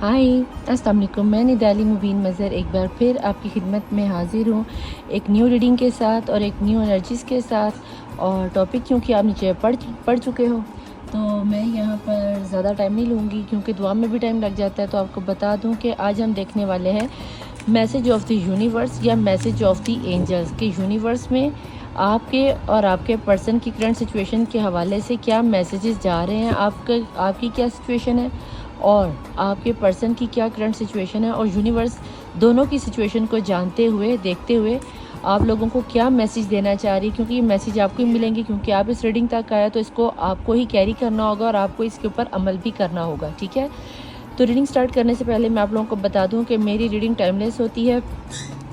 हाय अस्सलाम वालेकुम। मैं निदाली मुबीन मज़हर एक बार फिर आपकी खिदमत में हाज़िर हूँ एक न्यू रीडिंग के साथ और एक न्यू एनर्जीज़ के साथ। और टॉपिक क्योंकि आप नीचे पढ़ चुके हो तो मैं यहाँ पर ज़्यादा टाइम नहीं लूँगी क्योंकि दुआ में भी टाइम लग जाता है। तो आपको बता दूँ कि आज हम देखने वाले हैं मैसेज ऑफ द यूनिवर्स या मैसेज ऑफ द एंजल्स के यूनिवर्स में आपके और आपके पर्सन की करंट सिचुएशन के हवाले से क्या मैसेजेस जा रहे हैं, आपकी क्या सिचुएशन है और आपके पर्सन की क्या करंट सिचुएशन है, और यूनिवर्स दोनों की सिचुएशन को जानते हुए देखते हुए आप लोगों को क्या मैसेज देना चाह रही है। क्योंकि ये मैसेज आपको ही मिलेंगे क्योंकि आप इस रीडिंग तक आए तो इसको आपको ही कैरी करना होगा और आपको इसके ऊपर अमल भी करना होगा। ठीक है, तो रीडिंग स्टार्ट करने से पहले मैं आप लोगों को बता दूं कि मेरी रीडिंग टाइमलेस होती है,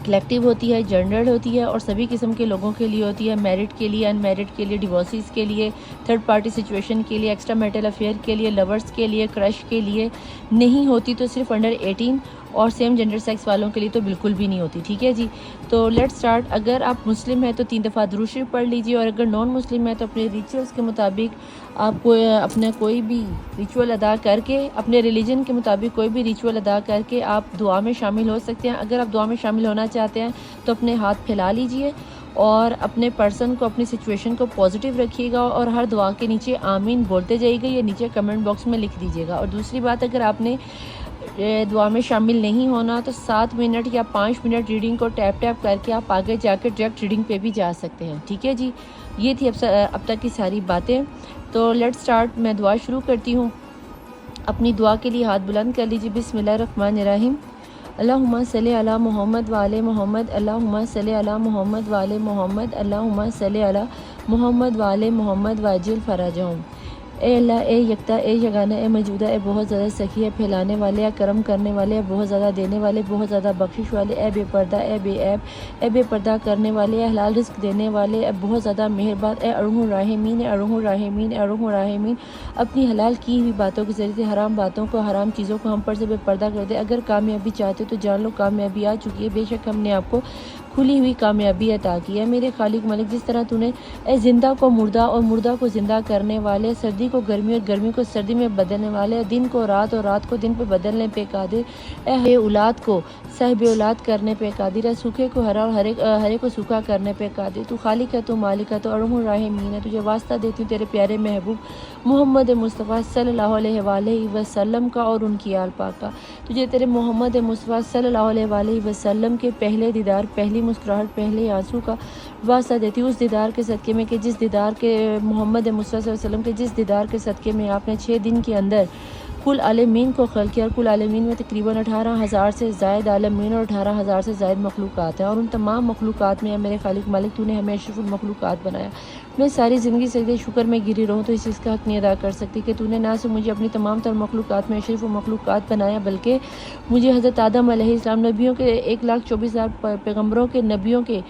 कलेक्टिव होती है, जनरल होती है और सभी किस्म के लोगों के लिए होती है। मैरिड के लिए, अनमैरिड के लिए, डिवोर्सीज के लिए, थर्ड पार्टी सिचुएशन के लिए, एक्स्ट्रा मैरिटल अफेयर के लिए, लवर्स के लिए, क्रश के लिए नहीं होती तो सिर्फ अंडर 18 और सेम जेंडर सेक्स वालों के लिए तो बिल्कुल भी नहीं होती। ठीक है जी, तो लेट्स स्टार्ट। अगर आप मुस्लिम हैं तो 3 दफ़ा दुरूद शरीफ पढ़ लीजिए और अगर नॉन मुस्लिम है तो अपने रिचुअल्स के मुताबिक आप अपना कोई भी रिचुअल अदा करके, अपने रिलीजन के मुताबिक कोई भी रिचुअल अदा करके आप दुआ में शामिल हो सकते हैं। अगर आप दुआ में शामिल होना चाहते हैं तो अपने हाथ फैला लीजिए और अपने पर्सन को, अपनी सिचुएशन को पॉजिटिव रखिएगा और हर दुआ के नीचे आमीन बोलते जाइएगा या नीचे कमेंट बॉक्स में लिख दीजिएगा। और दूसरी बात, अगर आपने दुआ में शामिल नहीं होना तो 7 मिनट या 5 मिनट रीडिंग को टैप करके आप आगे जाकर डायरेक्ट रीडिंग पे भी जा सकते हैं। ठीक है जी, ये थी अब तक की सारी बातें। तो लेट्स स्टार्ट। मैं दुआ शुरू करती हूँ। अपनी दुआ के लिए हाथ बुलंद कर लीजिए। बिस्मिल्लाहिर्रहमानिर्रहीम। अल्लाहुम्मा सल्ली अला मोहम्मद वाले मोहम्मद, अल्लाहुम्मा सल्ली अला मोहम्मद वाले मोहम्मद, अल्लाहुम्मा सल्ली अला मोहम्मद वाले मोहम्मद वाजिल फराजहुम। ए अल्लाह, ए यकता, ए यगाना, ए मौजूदा, ए बहुत ज़्यादा सखी है, फैलाने वाले, या करम करने वाले, बहुत ज़्यादा देने वाले, बहुत ज़्यादा बख्शिश वाले, ए बेपर्दा, ए बेऐब, ए बेपर्दा करने वाले, ए हलाल रिस्क देने वाले, ए बहुत ज़्यादा मेहरबान, ए अरहुम राहिमीन, ए अरहुम राहिमीन, ए अरहुम राहिमीन। अपनी हलाल की हुई बातों के ज़रिए से हराम बातों को, हराम चीज़ों को हम पर से बेपर्दा कर दे। अगर कामयाबी चाहते हो तो जान लो कामयाबी आ चुकी है। बेशक हमने आपको खुली हुई कामयाबी अता की है। मेरे खालिक मलिक, जिस तरह तूने ए जिंदा को मुर्दा और मुर्दा को जिंदा करने वाले, सर्दी को गर्मी और गर्मी को सर्दी में बदलने वाले, दिन को रात और रात को दिन पे बदलने पे कादिर, ए औलाद को साहिब औलाद करने पे कादिर है, सूखे को हरा और हरे को सूखा करने पे कादिर। तू खालिक है, तू मालिक है, तो अरहमुर राहिमीन है। तुझे वास्ता देती हूँ तेरे प्यारे महबूब मोहम्मद मुस्तफ़ा सल्लल्लाहु अलैहि वसल्लम का और उनकी आल पाक का। तुझे तेरे मोहम्मद मुस्तफ़ा सल्लल्लाहु अलैहि वसल्लम के पहले दीदार, पहली मुस्कुराहट, पहले आंसू का वास्ता देती हूँ उस दीदार के सदक़े में कि जिस दीदार के मोहम्मद मुस्तफ़ा सल्लल्लाहु अलैहि वसल्लम के जिस दीदार के सदक़े में आपने 6 दिन के अंदर कुल आलमीन को खल्क़ किया। और कुल आलमीन में तकरीबन 18,000 से ज़ायद आलमीन और 18,000 से ज़ायद मखलूक़ात हैं और उन तमाम मखलूक़ात में मेरे खालिक मालिक तूने हमें अशरफुल मखलूक़ात बनाया। मैं सारी ज़िंदगी सजदे शुक्र में गिरी रहूँ तो इस चीज़ का हक़ नहीं अदा कर सकती कि तूने ना सिर्फ मुझे अपनी तमाम तर मखलूक़ात में अशरफुल मखलूक़ात बनाया बल्कि मुझे हज़रत आदम अलैहिस्सलाम, नबियों के 1,24,000 पैगम्बरों के, नबियों के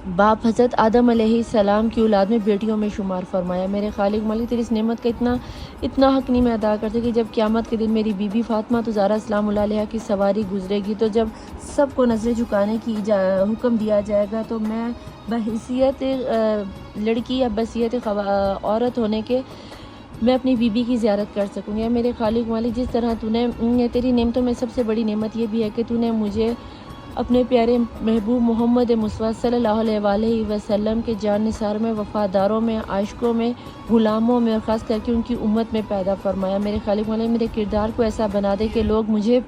बाप हज़रत आदम अलैहिस्सलाम की औलाद में बेटियों में शुमार फरमाया। मेरे खालिक मालिक, तेरी इस नेमत का इतना हक़ नहीं मैं अदा कर सकी। जब क़यामत के दिन मेरी बीबी फ़ातिमा तो ज़हरा सलामुल्लाह अलैहा की सवारी गुजरेगी तो जब सबको नज़रें झुकाने की हुक्म दिया जाएगा तो मैं बहैसियत लड़की या बहैसियत औरत होने के मैं अपनी बीबी की ज़ियारत कर सकूँगी। मेरे खालिक मालिक, जिस तरह तूने, तेरी नेमतों में सबसे बड़ी नेमत ये भी है कि तूने मुझे अपने प्यारे महबूब मोहम्मद मुस्तफ़ा सल्लल्लाहु अलैहि वसल्लम के जान निसार में, वफ़ादारों में, आशिकों में, ग़ुलामों में और ख़ास करके उनकी उम्मत में पैदा फरमाया। मेरे खालिक मालिक, मेरे किरदार को ऐसा बना दे कि लोग मुझे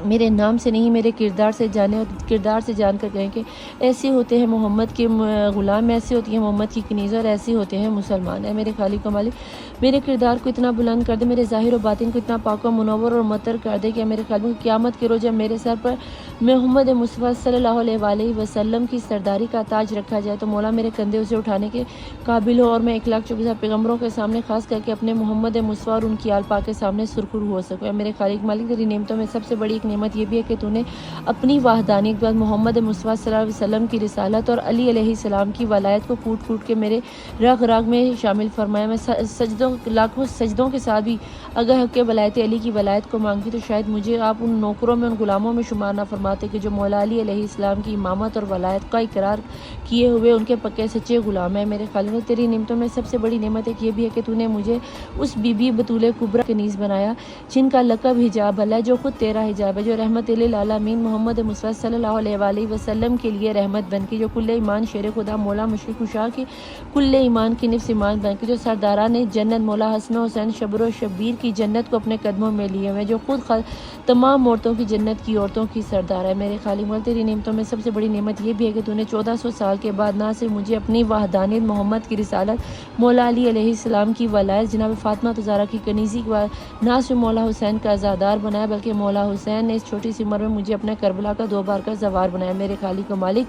मेरे नाम से नहीं मेरे किरदार से जाने और किरदार से जानकर कहें कि ऐसे होते हैं मोहम्मद के ग़ुलाम, ऐसी होती है मोहम्मद की कनीज़ और ऐसे होते हैं मुसलमान। है मेरे खालिक मालिक, मेरे किरदार को इतना बुलंद कर दे, मेरे ज़ाहिर और बातिन को इतना पाक व मुनव्वर और मतर कर दे कि मेरे खालिक क़यामत के रोज़ जब मेरे सर पर मोहम्मद मुस्तफ़ा सल्लल्लाहु अलैहि वसल्लम की सरदारी का ताज रखा जाए तो मौला मेरे कंधे उसे उठाने के काबिल हो और मैं 1,24,000 पैगम्बरों के सामने खास करके अपने मोहम्मद मुस्तफ़ा और उनकी आल पाक के सामने सुरखरू हो सकूँ। मेरे खालिक मालिक, तेरी नेमतों में सबसे बड़ी एक नेमत ये भी है कि तूने अपनी वाहदानियत के बाद मोहम्मद मुस्तफ़ा सल्लल्लाहु अलैहि वसल्लम की रिसालत और अली अलैहिस्सलाम की वलायत को कूट कूट के मेरे रग रग में शामिल फरमाया। मैं सजदों, लाखों सजदों के साथ भी अगर हक़ वलायत अली की वलायत को मांगती तो शायद मुझे आप उन नौकरों में, उन ग़ुलामों में शुमार ना फरमा फरमाते कि जो मौला अली अलैहिस्सलाम की इमामत और वलायत का इकरार किए हुए उनके पक्के सच्चे गुलाम है। मेरे खालिद, तेरी नेमतों में सबसे बड़ी नेमत एक ये भी है कि तूने मुझे उस बीबी बतूल कुबरा के नीज़ बनाया जिनका लक़ब हिजाब अल्लाह, जो खुद तेरा हिजाब है, जो रहमत लिल आलमीन मोहम्मद मुस्तफ़ा सल्लल्लाहु अलैहि वसल्लम के लिए रहमत बन के, जो कुल्ले ईमान शेर खुदा मौला मुशरिक कुशा की कुल्ले ईमान की निफ्स ईमान बन के, जो सरदारान जन्नत मौला हसन हुसैन शबर शब्बीर की जन्नत को अपने कदमों में लिए हुए, जो खुद तमाम औरतों की जन्नत की औरतों की सरदार है। मेरे खालिक, तेरी नेमतों में सबसे बड़ी नेमत ये भी है कि तूने 1400 साल के बाद ना सिर्फ मुझे अपनी वहदानियत मोहम्मद की रिसालत, मौला अली अलैहिस्सलाम की वलायत, जनाब फातिमा ज़हरा की कनीज़ी के बाद ना सिर्फ मौला हुसैन का आज़ादार बनाया, बल्कि मौला हुसैन ने इस छोटी सी उम्र में मुझे अपने करबला का 2 बार का ज़वार बनाया। मेरे खालिक मालिक,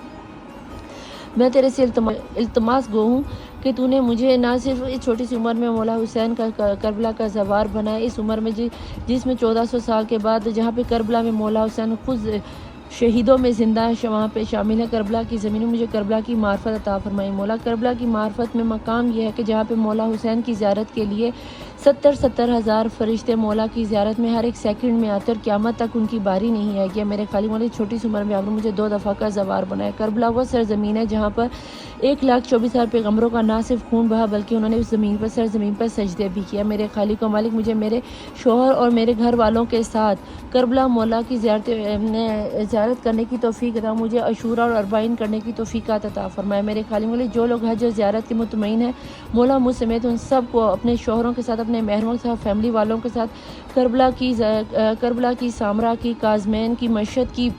मैं तेरे से इल्तमास गो हूँ कि तूने मुझे ना सिर्फ इस छोटी सी उम्र में मौला हुसैन का करबला का ज़वार बनाया, इस उम्र में जिसमें 1400 साल के बाद जहाँ पे करबला में मौला हुसैन खुद शहीदों में ज़िंदा है, वहाँ पे शामिल है, करबला की ज़मीन में मुझे करबला की मार्फत अता फरमाई। मौला, करबला की मार्फत में मकाम यह है कि जहाँ पे मौला हुसैन की ज़ियारत के लिए 70 हज़ार फरिश्ते मौला की ज़ियारत में हर एक सेकंड में आते और क़यामत तक उनकी बारी नहीं आएगी। मेरे खाली मौला, छोटी सी उम्र में आपने मुझे 2 दफ़ा का ज़वार बनाया। करबला वह सरज़मीन है जहाँ पर 1,24,000 पैगम्बरों का ना सिर्फ खून बहा, बल्कि उन्होंने उस ज़मीन पर सरज़मीन पर सजदे भी किया। मेरे खालिक व मालिक, मुझे मेरे शोहर और मेरे घर वालों के साथ करबला मौला की ज़ियारत करने की तौफ़ीक़ अता, मुझे अशूरा और अरबाइन करने की तौफ़ीक़ अता फरमाए। मेरे खालिक मौला, जो लोग हज और ज़ियारत के मुतमईन हैं, मौला मुझ समेत उन सब को अपने शोहरों के साथ, अपने महरमों के साथ, फैमिली वालों के साथ करबला की, सामरा की, काज़मैन की, मशहद की,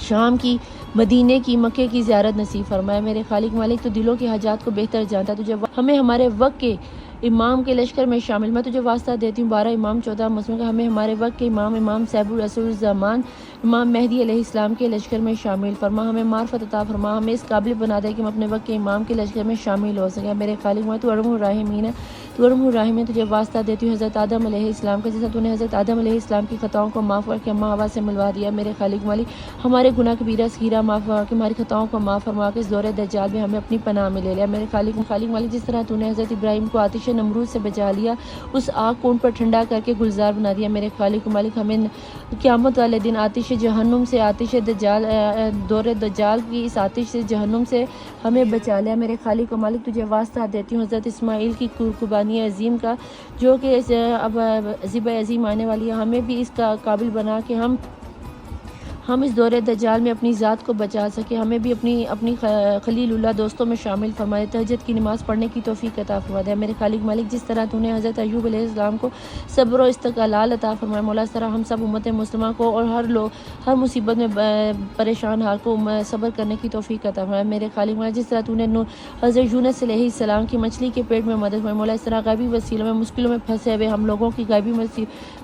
शाम की, मदीने की, मक्के की ज़ियारत नसीब फरमाए। मेरे खालिक मालिक, तो दिलों की हाजात को बेहतर जानता है, तुझे हमें हमारे वक्त के इमाम के लश्कर में शामिल, मैं तुझे वास्ता देती हूँ 12 इमाम 14 मसलूम का, हमें हमारे वक्त के इमाम साहिबुल रसूल ज़मान इमाम मेहदी अलैहिस्सलाम के लश्कर में शामिल फरमा, हमें मार्फत अता फरमा, हमें इस काबिल बना दे कि हम अपने वक्त के इमाम के लश्कर में शामिल हो सकें। मेरे खालिक मैं, तू अरहमुर राहिमीन है, तू अरहमुर राहिमीन है, तुझे वास्ता देती हूँ हज़रत आदम अलैहिस्सलाम का, जैसा तूने हज़रत आदम अलैहिस्सलाम की ख़ताओं को माफ़ करके अम्मा हवा से मिलवा दिया। मेरे खालिक मालिक, हमारे गुनाह कबीरा सगीरा माफ़ फरमा के, हमारी ख़ताओं को माफ़ फरमा के इस दौरे दज्जाल में हमें अपनी पनाह में ले लिया। मेरे खालिक मालिक, जिस तरह तूने हज़रत इब्राहीम को आतिश नमरूद से बचा लिया, उस आग को उन पर ठंडा करके गुलजार बना दिया। मेरे खालिक मालिक, हमें क़यामत वाले दिन आतिश जहन्नुम से, आतिश दज्जाल, दौरे दज्जाल की इस आतिश से, जहन्नुम से हमें बचा लिया। मेरे खालिक मालिक, तुझे वास्ता देती हूँ हज़रत इस्माइल की कुर्बानी अजीम का, जो कि अब ज़िब अजीम आने वाली है, हमें भी इसका काबिल बना के हम इस दौरे दज्जाल में अपनी ज़ात को बचा सके, हमें भी अपनी खलीलुल्लाह दोस्तों में शामिल फरमाए, तहज्जुद की नमाज़ पढ़ने की तौफ़ीक़ अता फरमा दे। मेरे खालिक मालिक, जिस तरह तूने हज़रत अय्यूब अलैहिस्सलाम को सब्र और इस्तक़लाल अता फरमाया, मौला इस तरह हम सब उम्मत मुस्लिमा को और हर मुसीबत में परेशान हाल को सब्र करने की तौफ़ीक़ अता फरमाए। मेरे खालिक मालिक, जिस तरह तूने हज़रत यूनुस अलैहिस्सलाम की मछली के पेट में मदद फरमाई, मौला इस तरह गैबी वसीलों में मुश्किलों में फंसे हुए हम लोगों की गैबी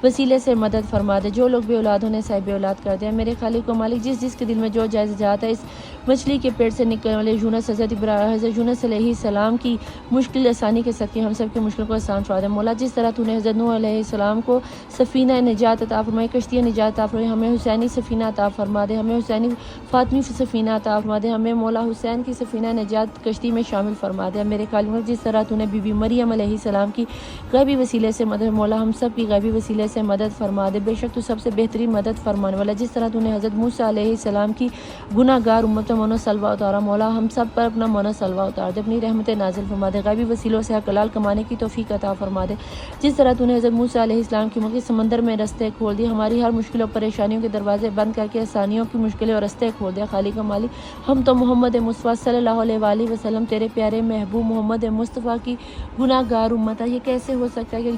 वसीले से मदद फरमा दे। जो लोग बेऔलाद होने साहिब औलाद कर दे। मेरे खालिक व मालिक, जिसके दिल में जो जायज़ जाता है, इस मछली के पेट से निकलने वाले हज़रत यूनुस अलैहिस्सलाम की मुश्किल आसानी के सदक़े हम सब की मुश्किल को आसान फरमा दे। मौला, जिस तरह तूने हज़रत नूह अलैहिस्सलाम को सफ़ीना निजात अता फरमाई, कश्ती निजात अता फरमाई, हमें हुसैनी सफ़ीना अता फरमा दे, हमें हुसैनी फ़ातिमी सफ़ीना अता फरमा दे, हमें मौला हुसैन की सफ़ीना निजात कश्ती में शामिल फरमा दे। मेरे खालिक, जिस तरह तूने बीबी मरियम अलैहिस्सलाम की गैबी वसीले से मदद, मौला हम सब की गैबी वसीले से मदद फरमा दे। बेशक तू सबसे बेहतरीन मदद फरमाने वाला। जिस तरह तूने हज़रत मूसा अलैहिस्सलाम की गुनाहगार उम्मत में मनो सलवा उतारा, मौला हम सब पर अपना मनो सलवा उतार दे, अपनी रहमत नाजिल फरमा दे, गैबी वसीलों से हलाल कमाने की तौफ़ीक़ अता फरमा दे। जिस तरह तूने हज़रत मूसा अलैहिस्सलाम की मक्की समंदर में रस्ते खोल दिए, हमारी हर मुश्किल और परेशानियों के दरवाजे बंद करके आसानियों की मुश्किलें और रस्ते खोल दिया। खालिक मालिक, हम तो मोहम्मद मुस्तफ़ा सल्लल्लाहु अलैहि वसल्लम तेरे प्यारे महबूब मोहम्मद मुस्तफ़ा की गुनाहगार उम्मत है। ये कैसे हो सकता है कि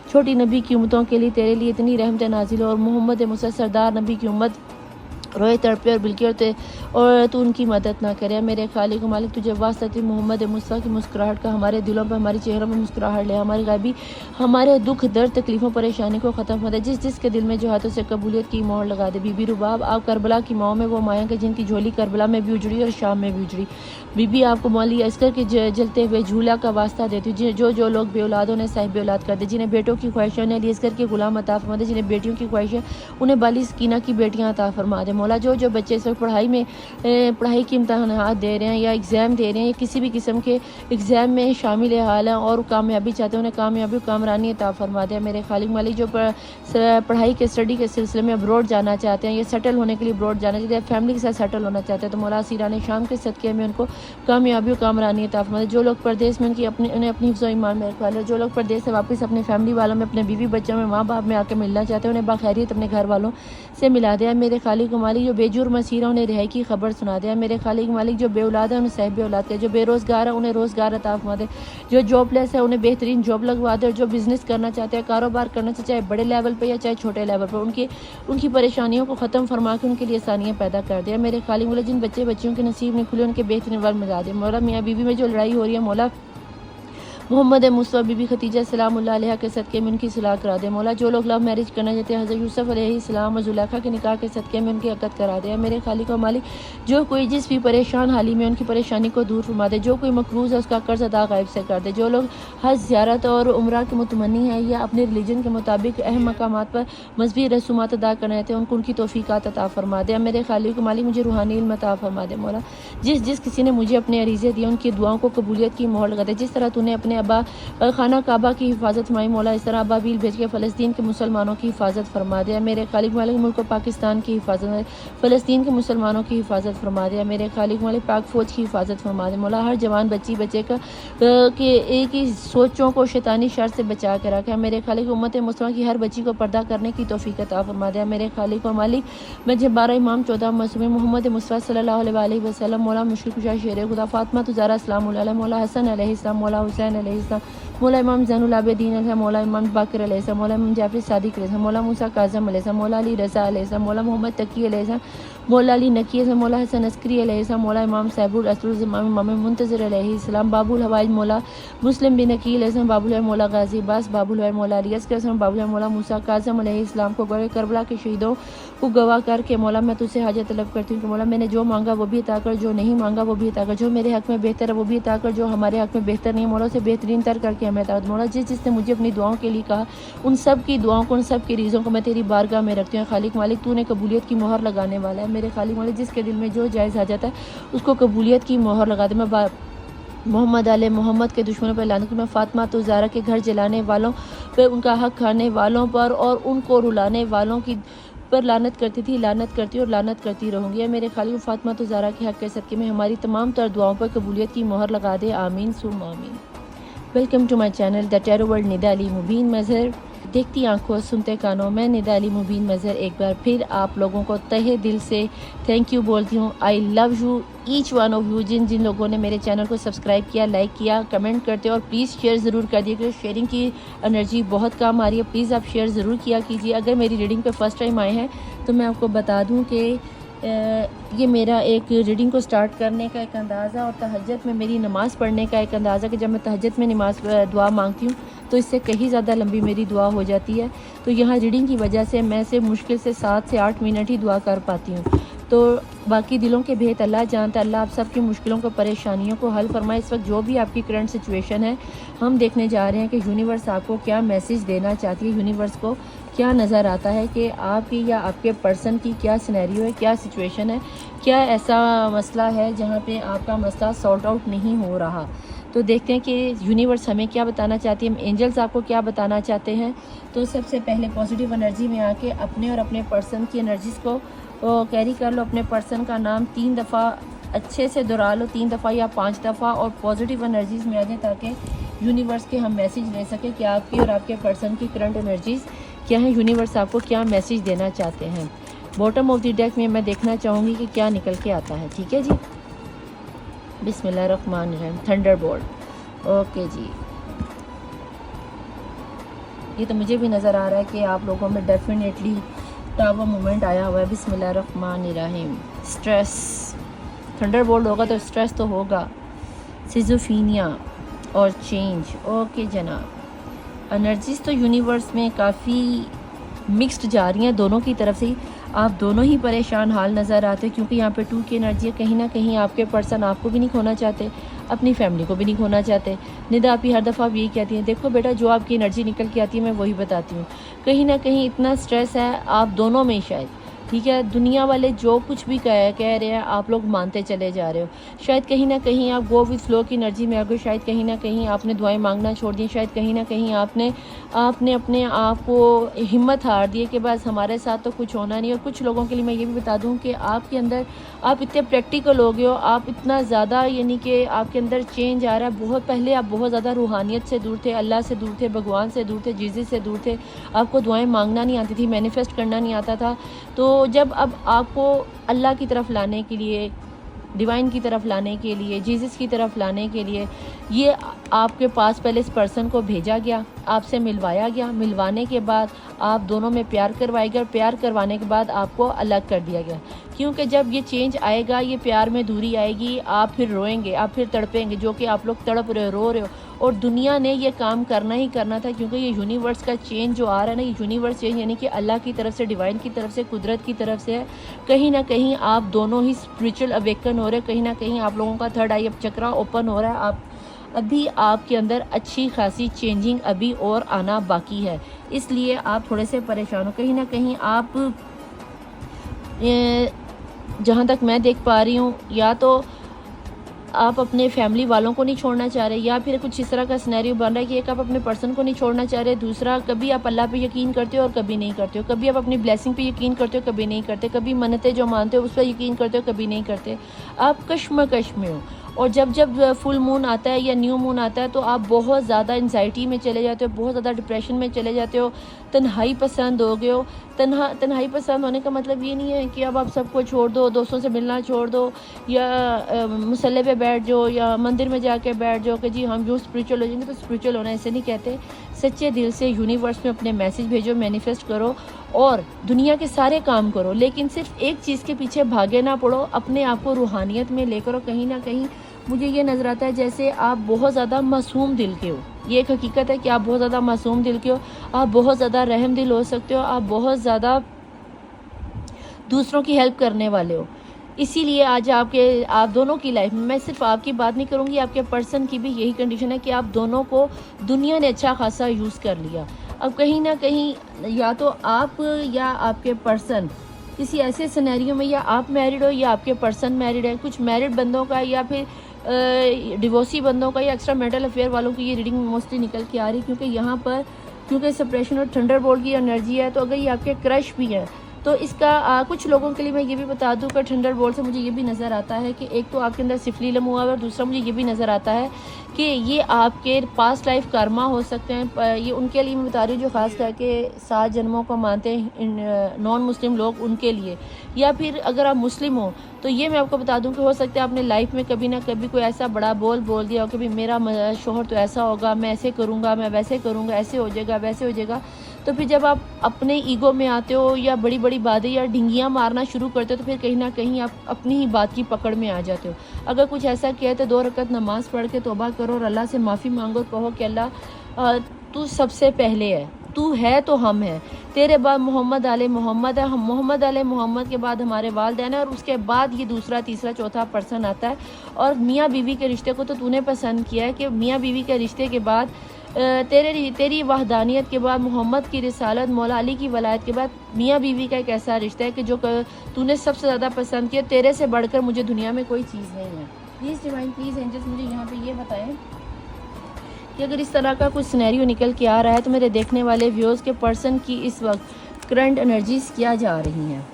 छोटी नबी की उम्मतों के लिए तेरे लिए इतनी रहमत नाजिल हो, और मोहम्मद मुस्तफ़ा सरदार नबी की उम्मत रोए तड़पे और बिलके और तू उनकी मदद ना करे। मेरे खालिक मालिक, तुझे वास्ता मोहम्मद मुस्तफ़ा की मुस्कुराहट का हमारे दिलों पर, हमारे चेहरों पर मुस्कुराहट ले, हमारी गैबी हमारे दुख दर्द तकलीफ़ों परेशानी को ख़त्म कर दे। जिसके दिल में जो हाथों से कबूलियत की मोहर लगा दे। बीबी रुबाब, आप करबला की माओ में वो माया के जिनकी झोली करबला में भी उजड़ी और शाम में भी उजड़ी। बीबी, आपको मौली अस्कर के जलते हुए झूला का वास्ता देती हूँ। जो लोग बेऔलादों ने साहिब औलाद कर दे, जिन्हें बेटों की ख्वाहिशें उन्हें अली अस्कर के गुलाम अता फरमा दे, जिन्हें बेटियों की ख्वाहिशें उन्हें बाली सकीना की बेटियाँ अता फरमा दे। मौला जो जो बच्चे इस वक्त पढ़ाई में पढ़ाई के इम्तहानात दे रहे हैं या एग्ज़ाम दे रहे हैं या किसी भी किस्म के एग्ज़ाम में शामिल हाल हैं और कामयाबी चाहते हैं, उन्हें कामयाबी कामरानी अता फरमा दे। मेरे खालिक मालिक जो पढ़ाई के स्टडी के सिलसिले में अब्रॉड जाना चाहते हैं या सेटल होने के लिए अब्रॉड जाना चाहते हैं, फैमिली के साथ सेटल होना चाहते हैं, तो मौला सीरान शाम के सदक़े में उनको कामयाबी कामरानी अता फरमा दे। जो लोग परदेश में उनकी उन्हें अपनी हिफ्ज़ ईमान में रखवा ले। जो लोग परदेश से वापस अपने फैमिली वालों में, अपने बीवी बच्चों में, माँ बाप में आके मिलना चाहते हैं, उन्हें बाखैरियत अपने घर वालों से मिला दिया। मेरे खालिक मालिक जो बेजुर्म असीर है उन्हें रिहाई की खबर सुना दिया। मेरे खालिक मालिक जो बेऔलाद है उन्हें साहिब औलाद के, जो बेरोज़गार है उन्हें रोज़गार अता फरमा दे। जो जॉबलेस है उन्हें बेहतरीन जॉब लगवा दे। और जो बिज़नेस करना चाहते हैं, कारोबार करना चाहते हैं, चाहे बड़े लेवल पर या चाहे छोटे लेवल पर, उनकी परेशानियों को ख़त्म फरमा के उनके लिए आसानियाँ पैदा कर दिया। मेरे खालिक मालिक जिन बच्चियों के नसीब नहीं खुले उनके बेहतरीन वल मिला दे। मौला मियाँ बीवी में जो लड़ाई हो रही है, मौला मोहम्मद मुस्तफ़ा बीबी खतीजा सलामुल्लाह अलैहा के सदक़े में उनकी सुलह करा दे। मौला जो लोग लव मैरिज करना चाहते हैं, हज़रत यूसुफ़ अलैहिस्सलाम और ज़ुलेखा के निकाह के सदक़े में उनकी अक़द करा दे। मेरे खालिक व मालिक जो कोई जिस भी परेशान हाली में उनकी परेशानी को दूर फरमा दे। जो कोई मकरूज़ है उसका कर्ज़ अदा गायब से कर दे। जो लोग हज ज़ियारत और उम्रा के मुतमन्नी हैं या अपने रिलीजन के मुताबिक अहम मकामात पर मज़हबी रसूमात अदा करना चाहते हैं, उनको उनकी तौफ़ीक़ात अता फरमा दे। मेरे खालिक व मालिक मुझे रूहानी इल्म अता फरमा दे। मौला जिस किसी ने मुझे अपने अरीज़े दिए उनकी दुआओं को कबूलियत की मोहर लगा दे। जिस तरह तूने अपने अब्बा खाना काबा की हिफाजत फरमाई, मौला इस तरह अबाबील भेज के फ़लस्तीन के मुसलमानों की हिफाजत फरमा दिया। मेरे खालिक मालिक मुल्क पाकिस्तान की हिफाजत, फ़लस्तीन के मुसलमानों की हिफाजत फरमा दिया। मेरे खालिक मालिक पाक फ़ौज की हिफाजत फरमा दिया। मौला हर जवान बच्चे का के एक ही सोचों को शैतानी शर से बचा कर रखा। मेरे खालिक उम्मत मुस्लिमा की हर बच्ची को पर्दा करने की तौफ़ीक़ अता फरमा दिया। मेरे खालिक व मालिक मैं जब 12 इमाम 14 मासूमीन मोहम्मद मुस्तफ़ा सल्लल्लाहु अलैहि वसल्लम, मौला मुश्किल कुशा शेर खुदा, फातिमा ज़हरा सलामुल्लाह अलैहा, मौला हसन अलैहिस्सलाम, मौला हुसैन अलैहिस्सलाम, मौला इमाम ज़ैनुल आबिदीन अलैहिस्सलाम, मौला इमाम बाक़िर अलैहिस्सलाम, मौला इमाम जाफ़र सादिक़ अलैहिस्सलाम, मौला मूसा काज़िम अलैहिस्सलाम, मौला अली रज़ा अलैहिस्सलाम, मौला मोहम्मद तकी अलैहिस्सलाम, मौला अली नकी अलैहिस्सलाम, मौला हसन अस्करी अलैहिस्सलाम, मौला इमाम साहिबुल असरुल इमाम मुंतज़िर अलैहिस्सलाम, बाबुल हवाइज मौला मुस्लिम बिन अकील अलैहिस्सलाम, बाबुल मौला गाज़ी अब्बास, बाबुल मौला अली अस्कर अलैहिस्सलाम, बाबुल मौला मूसा काज़िम अलैहिस्सलाम को गए करबला के शहीदों को गवाह करके मौला मैं तुझसे हाजत तलब करती हूँ कि मौला मैंने जो मांगा वो भी अता कर, जो नहीं मांगा वो भी अता कर, जो मेरे हक़ में बेहतर है वो भी अता कर, जो हमारे हक़ में बेहतर नहीं है मौला से बेहतरीन तर करके हमें अता कर। मौला जिसने मुझे अपनी दुआओं के लिए कहा उन सब की दुआओं को, उन सब की रीज़ों को मैं तेरी बारगाह में रखती हूँ। खालिक मालिक तूने कबूलियत की मोहर लगाने वाला है। मेरे खालिक मालिक जिसके दिल में जो जायज़ आ जाता है उसको कबूलियत की मोहर लगा दे। मैं मोहम्मद आले मोहम्मद के दुश्मनों पर लानत, मैं फातिमा तो ज़हरा के घर जलाने वालों पर, उनका हक़ खाने वालों पर और उनको रुलाने वालों की पर लानत करती थी, लानत करती और लानत करती रहूँगी। मेरे खालिक फातिमा तो ज़हरा के हक़ के सदक़े में हमारी तमाम तर दुआओं पर कबूलियत की मोहर लगा दे। आमीन सुम आमीन। Welcome to my channel the tarot world Nida Ali Mubeen Mazhar. देखती आंखों सुनते कानों, मैं निदा अली मुबीन मज़हर एक बार फिर आप लोगों को तहे दिल से थैंक यू बोलती हूँ। I love you each one of you. जिन लोगों ने मेरे चैनल को सब्सक्राइब किया, लाइक किया, कमेंट करते और प्लीज़ शेयर ज़रूर कर दिए, क्योंकि शेयरिंग की एनर्जी बहुत काम आ रही है। प्लीज़ आप शेयर ज़रूर किया कीजिए। अगर मेरी रीडिंग पे फर्स्ट टाइम आए हैं तो मैं आपको बता दूँ कि ये मेरा एक रीडिंग को स्टार्ट करने का एक अंदाज़ा और तहज्जुद में मेरी नमाज़ पढ़ने का एक अंदाज़ा कि जब मैं तहज्जुद में नमाज दुआ मांगती हूँ तो इससे कहीं ज़्यादा लंबी मेरी दुआ हो जाती है। तो यहाँ रीडिंग की वजह से मैं से मुश्किल से 7 से 8 मिनट ही दुआ कर पाती हूँ। तो बाकी दिलों के भेद अल्लाह जानता है। अल्लाह आप सबकी मुश्किलों को, परेशानियों को हल फरमाए। इस वक्त जो भी आपकी करंट सिचुएशन है, हम देखने जा रहे हैं कि यूनिवर्स आपको क्या मैसेज देना चाहती है। यूनिवर्स को क्या नज़र आता है कि आपकी या आपके पर्सन की क्या सिनेरियो है, क्या सिचुएशन है, क्या ऐसा मसला है जहाँ पे आपका मसला सॉर्ट आउट नहीं हो रहा। तो देखते हैं कि यूनिवर्स हमें क्या बताना चाहती है, एंजल्स आपको क्या बताना चाहते हैं। तो सबसे पहले पॉजिटिव एनर्जी में आके अपने और अपने पर्सन की एनर्जीज़ को कैरी कर लो। अपने पर्सन का नाम 3 दफ़ा अच्छे से दोहरा लो, 3 दफ़ा या 5 दफ़ा, और पॉजिटिव एनर्जीज़ में आ जाए ताकि यूनिवर्स के हम मैसेज ले सकें कि आपकी और आपके पर्सन की करंट एनर्जीज़ क्या है, यूनिवर्स आपको क्या मैसेज देना चाहते हैं। बॉटम ऑफ द डेक में मैं देखना चाहूँगी कि क्या निकल के आता है। ठीक है जी, बिस्मिल्लाहिर्रहमानिर्रहीम। थंडरबोल्ट। ओके जी, ये तो मुझे भी नज़र आ रहा है कि आप लोगों में डेफिनेटली टावर मोमेंट आया हुआ है। बिस्मिल्लाहिर्रहमानिर्रहीम। स्ट्रेस, थंडरबोल्ट होगा तो स्ट्रेस तो होगा। सिज़ोफीनिया और चेंज। ओके जनाब, एनर्जीज़ तो यूनिवर्स में काफ़ी मिक्स्ड जा रही हैं दोनों की तरफ से ही। आप दोनों ही परेशान हाल नज़र आते हैं क्योंकि यहाँ पे 2 की एनर्जी है। कहीं ना कहीं आपके पर्सन आपको भी नहीं खोना चाहते, अपनी फैमिली को भी नहीं खोना चाहते। निदा आप ही हर दफ़ा आप यही कहती हैं, देखो बेटा जो आपकी एनर्जी निकल के आती है मैं वही बताती हूँ। कहीं ना कहीं इतना स्ट्रेस है आप दोनों में, शायद ठीक है। दुनिया वाले जो कुछ भी कह रहे हैं आप लोग मानते चले जा रहे हो। शायद कहीं ना कहीं आप गो विद फ्लो की एनर्जी में आ गए, शायद कहीं ना कहीं आपने दुआएं मांगना छोड़ दी, शायद कहीं ना कहीं आपने आपने अपने आप को हिम्मत हार दी कि बस हमारे साथ तो कुछ होना नहीं। और कुछ लोगों के लिए मैं ये भी बता दूं कि आपके अंदर आप इतने प्रैक्टिकल हो गए हो, आप इतना ज़्यादा यानी कि आपके अंदर चेंज आ रहा है। बहुत पहले आप बहुत ज़्यादा रूहानियत से दूर थे, अल्लाह से दूर थे, भगवान से दूर थे, जीसस से दूर थे। आपको दुआएं मांगना नहीं आती थी, मैनिफेस्ट करना नहीं आता था। तो जब अब आपको अल्लाह की तरफ लाने के लिए, डिवाइन की तरफ लाने के लिए, जीसस की तरफ लाने के लिए ये आपके पास पहले इस पर्सन को भेजा गया, आपसे मिलवाया गया। मिलवाने के बाद आप दोनों में प्यार करवाया गया और प्यार करवाने के बाद आपको अलग कर दिया गया। क्योंकि जब ये चेंज आएगा, ये प्यार में दूरी आएगी, आप फिर रोएंगे, आप फिर तड़पेंगे, जो कि आप लोग तड़प रहे हो, रो रहे हो। और दुनिया ने ये काम करना ही करना था, क्योंकि ये यूनिवर्स का चेंज जो आ रहा है ना, ये यूनिवर्स चेंज यानी कि अल्लाह की तरफ से, डिवाइन की तरफ से, कुदरत की तरफ से है। कहीं ना कहीं आप दोनों ही स्पिरिचुअल अवेकन हो रहे हैं, कहीं ना कहीं आप लोगों का थर्ड आई चक्रा ओपन हो रहा है। आप अभी आपके अंदर अच्छी खासी चेंजिंग अभी और आना बाकी है, इसलिए आप थोड़े से परेशान हो। कहीं ना कहीं आप जहाँ तक मैं देख पा रही हूँ, या तो आप अपने फैमिली वालों को नहीं छोड़ना चाह रहे, या फिर कुछ इस तरह का सिनेरियो बन रहा है कि एक आप अपने पर्सन को नहीं छोड़ना चाह रहे, दूसरा कभी आप अल्लाह पे यकीन करते हो और कभी नहीं करते हो, कभी आप अपनी ब्लेसिंग पे यकीन करते हो, कभी नहीं करते, कभी मन्नतें जो मानते हो उस पर यकीन करते हो, कभी नहीं करते। आप कश्मकश में हो। और जब जब फुल मून आता है या न्यू मून आता है तो आप बहुत ज़्यादा एंजाइटी में चले जाते हो, बहुत ज़्यादा डिप्रेशन में चले जाते हो, तन्हाई पसंद हो गए हो। तन्हाई पसंद होने का मतलब ये नहीं है कि अब आप सबको छोड़ दो, दोस्तों से मिलना छोड़ दो, या मुसल्ले पे बैठ जाओ, या मंदिर में जाके बैठ जाओ कि जी हम जो स्पिरिचुअल हो जाएंगे। तो स्पिरिचुअल होना ऐसे नहीं कहते। सच्चे दिल से यूनिवर्स में अपने मैसेज भेजो, मैनिफेस्ट करो और दुनिया के सारे काम करो, लेकिन सिर्फ एक चीज़ के पीछे भागे ना पड़ो। अपने आप को रूहानियत में लेकर, कहीं ना कहीं मुझे ये नज़र आता है जैसे आप बहुत ज़्यादा मासूम दिल के हो। ये एक हकीकत है कि आप बहुत ज़्यादा मासूम दिल के हो, आप बहुत ज़्यादा रहम दिल हो सकते हो, आप बहुत ज़्यादा दूसरों की हेल्प करने वाले हो। इसीलिए आज आप दोनों की लाइफ में, मैं सिर्फ आपकी बात नहीं करूँगी, आपके पर्सन की भी यही कंडीशन है कि आप दोनों को दुनिया ने अच्छा खासा यूज़ कर लिया। अब कहीं ना कहीं या तो आप या आपके पर्सन किसी ऐसे सिनेरियो में, या आप मैरिड हो या आपके पर्सन मैरिड है। कुछ मैरिड बंदों का या फिर डिवोर्सी बंदों का या एक्स्ट्रा मैरिटल अफेयर वालों की ये रीडिंग मोस्टली निकल के आ रही, क्योंकि यहाँ पर क्योंकि सेपरेशन और थंडरबोल्ट की एनर्जी है। तो अगर ये आपके क्रश भी है तो इसका कुछ लोगों के लिए मैं ये भी बता दूं कि थंडरबोल्ट से मुझे ये भी नज़र आता है कि एक तो आपके अंदर सिफलीलम हुआ है, और दूसरा मुझे ये भी नज़र आता है कि ये आपके पास्ट लाइफ कर्मा हो सकते हैं। ये उनके लिए मैं बता रही हूँ जो ख़ास करके 7 जन्मों को मानते हैं नॉन मुस्लिम लोग, उनके लिए। या फिर अगर आप मुस्लिम हो तो ये मैं आपको बता दूं कि हो सकता है आपने लाइफ में कभी ना कभी कोई ऐसा बड़ा बोल दिया हो कि भाई मेरा शोहर तो ऐसा होगा, मैं ऐसे करूँगा, मैं वैसे करूँगा, ऐसे हो जाएगा, वैसे हो जाएगा। तो फिर जब आप अपने ईगो में आते हो या बड़ी बड़ी बातें या ढिंगियाँ मारना शुरू करते हो, तो फिर कहीं ना कहीं आप अपनी ही बात की पकड़ में आ जाते हो। अगर कुछ ऐसा किया है तो 2 रकअत नमाज़ पढ़ के तौबा करो और अल्लाह से माफ़ी मांगो, कहो कि अल्लाह तू सबसे पहले है, तू है तो हम हैं, तेरे बाद मोहम्मद आले मोहम्मद है, हम मोहम्मद आले मोहम्मद के बाद हमारे वालिदैन है, और उसके बाद ये दूसरा तीसरा चौथा पर्सन आता है। और मियाँ बीवी के रिश्ते को तो तूने पसंद किया है कि मियाँ बीवी के रिश्ते के बाद तेरी वहदानियत के बाद मोहम्मद की रिसालत, मौला अली की वलायत के बाद मियाँ बीवी का एक ऐसा रिश्ता है कि जो तूने सबसे ज़्यादा पसंद किया। तेरे से बढ़कर मुझे दुनिया में कोई चीज़ नहीं है। प्लीज़ डिवाइन, प्लीज़ एंजल्स मुझे यहाँ पे ये बताएं कि अगर इस तरह का कुछ सिनेरियो निकल के आ रहा है तो मेरे देखने वाले व्यूअर्स के पर्सन की इस वक्त करंट एनर्जीज़ क्या जा रही हैं।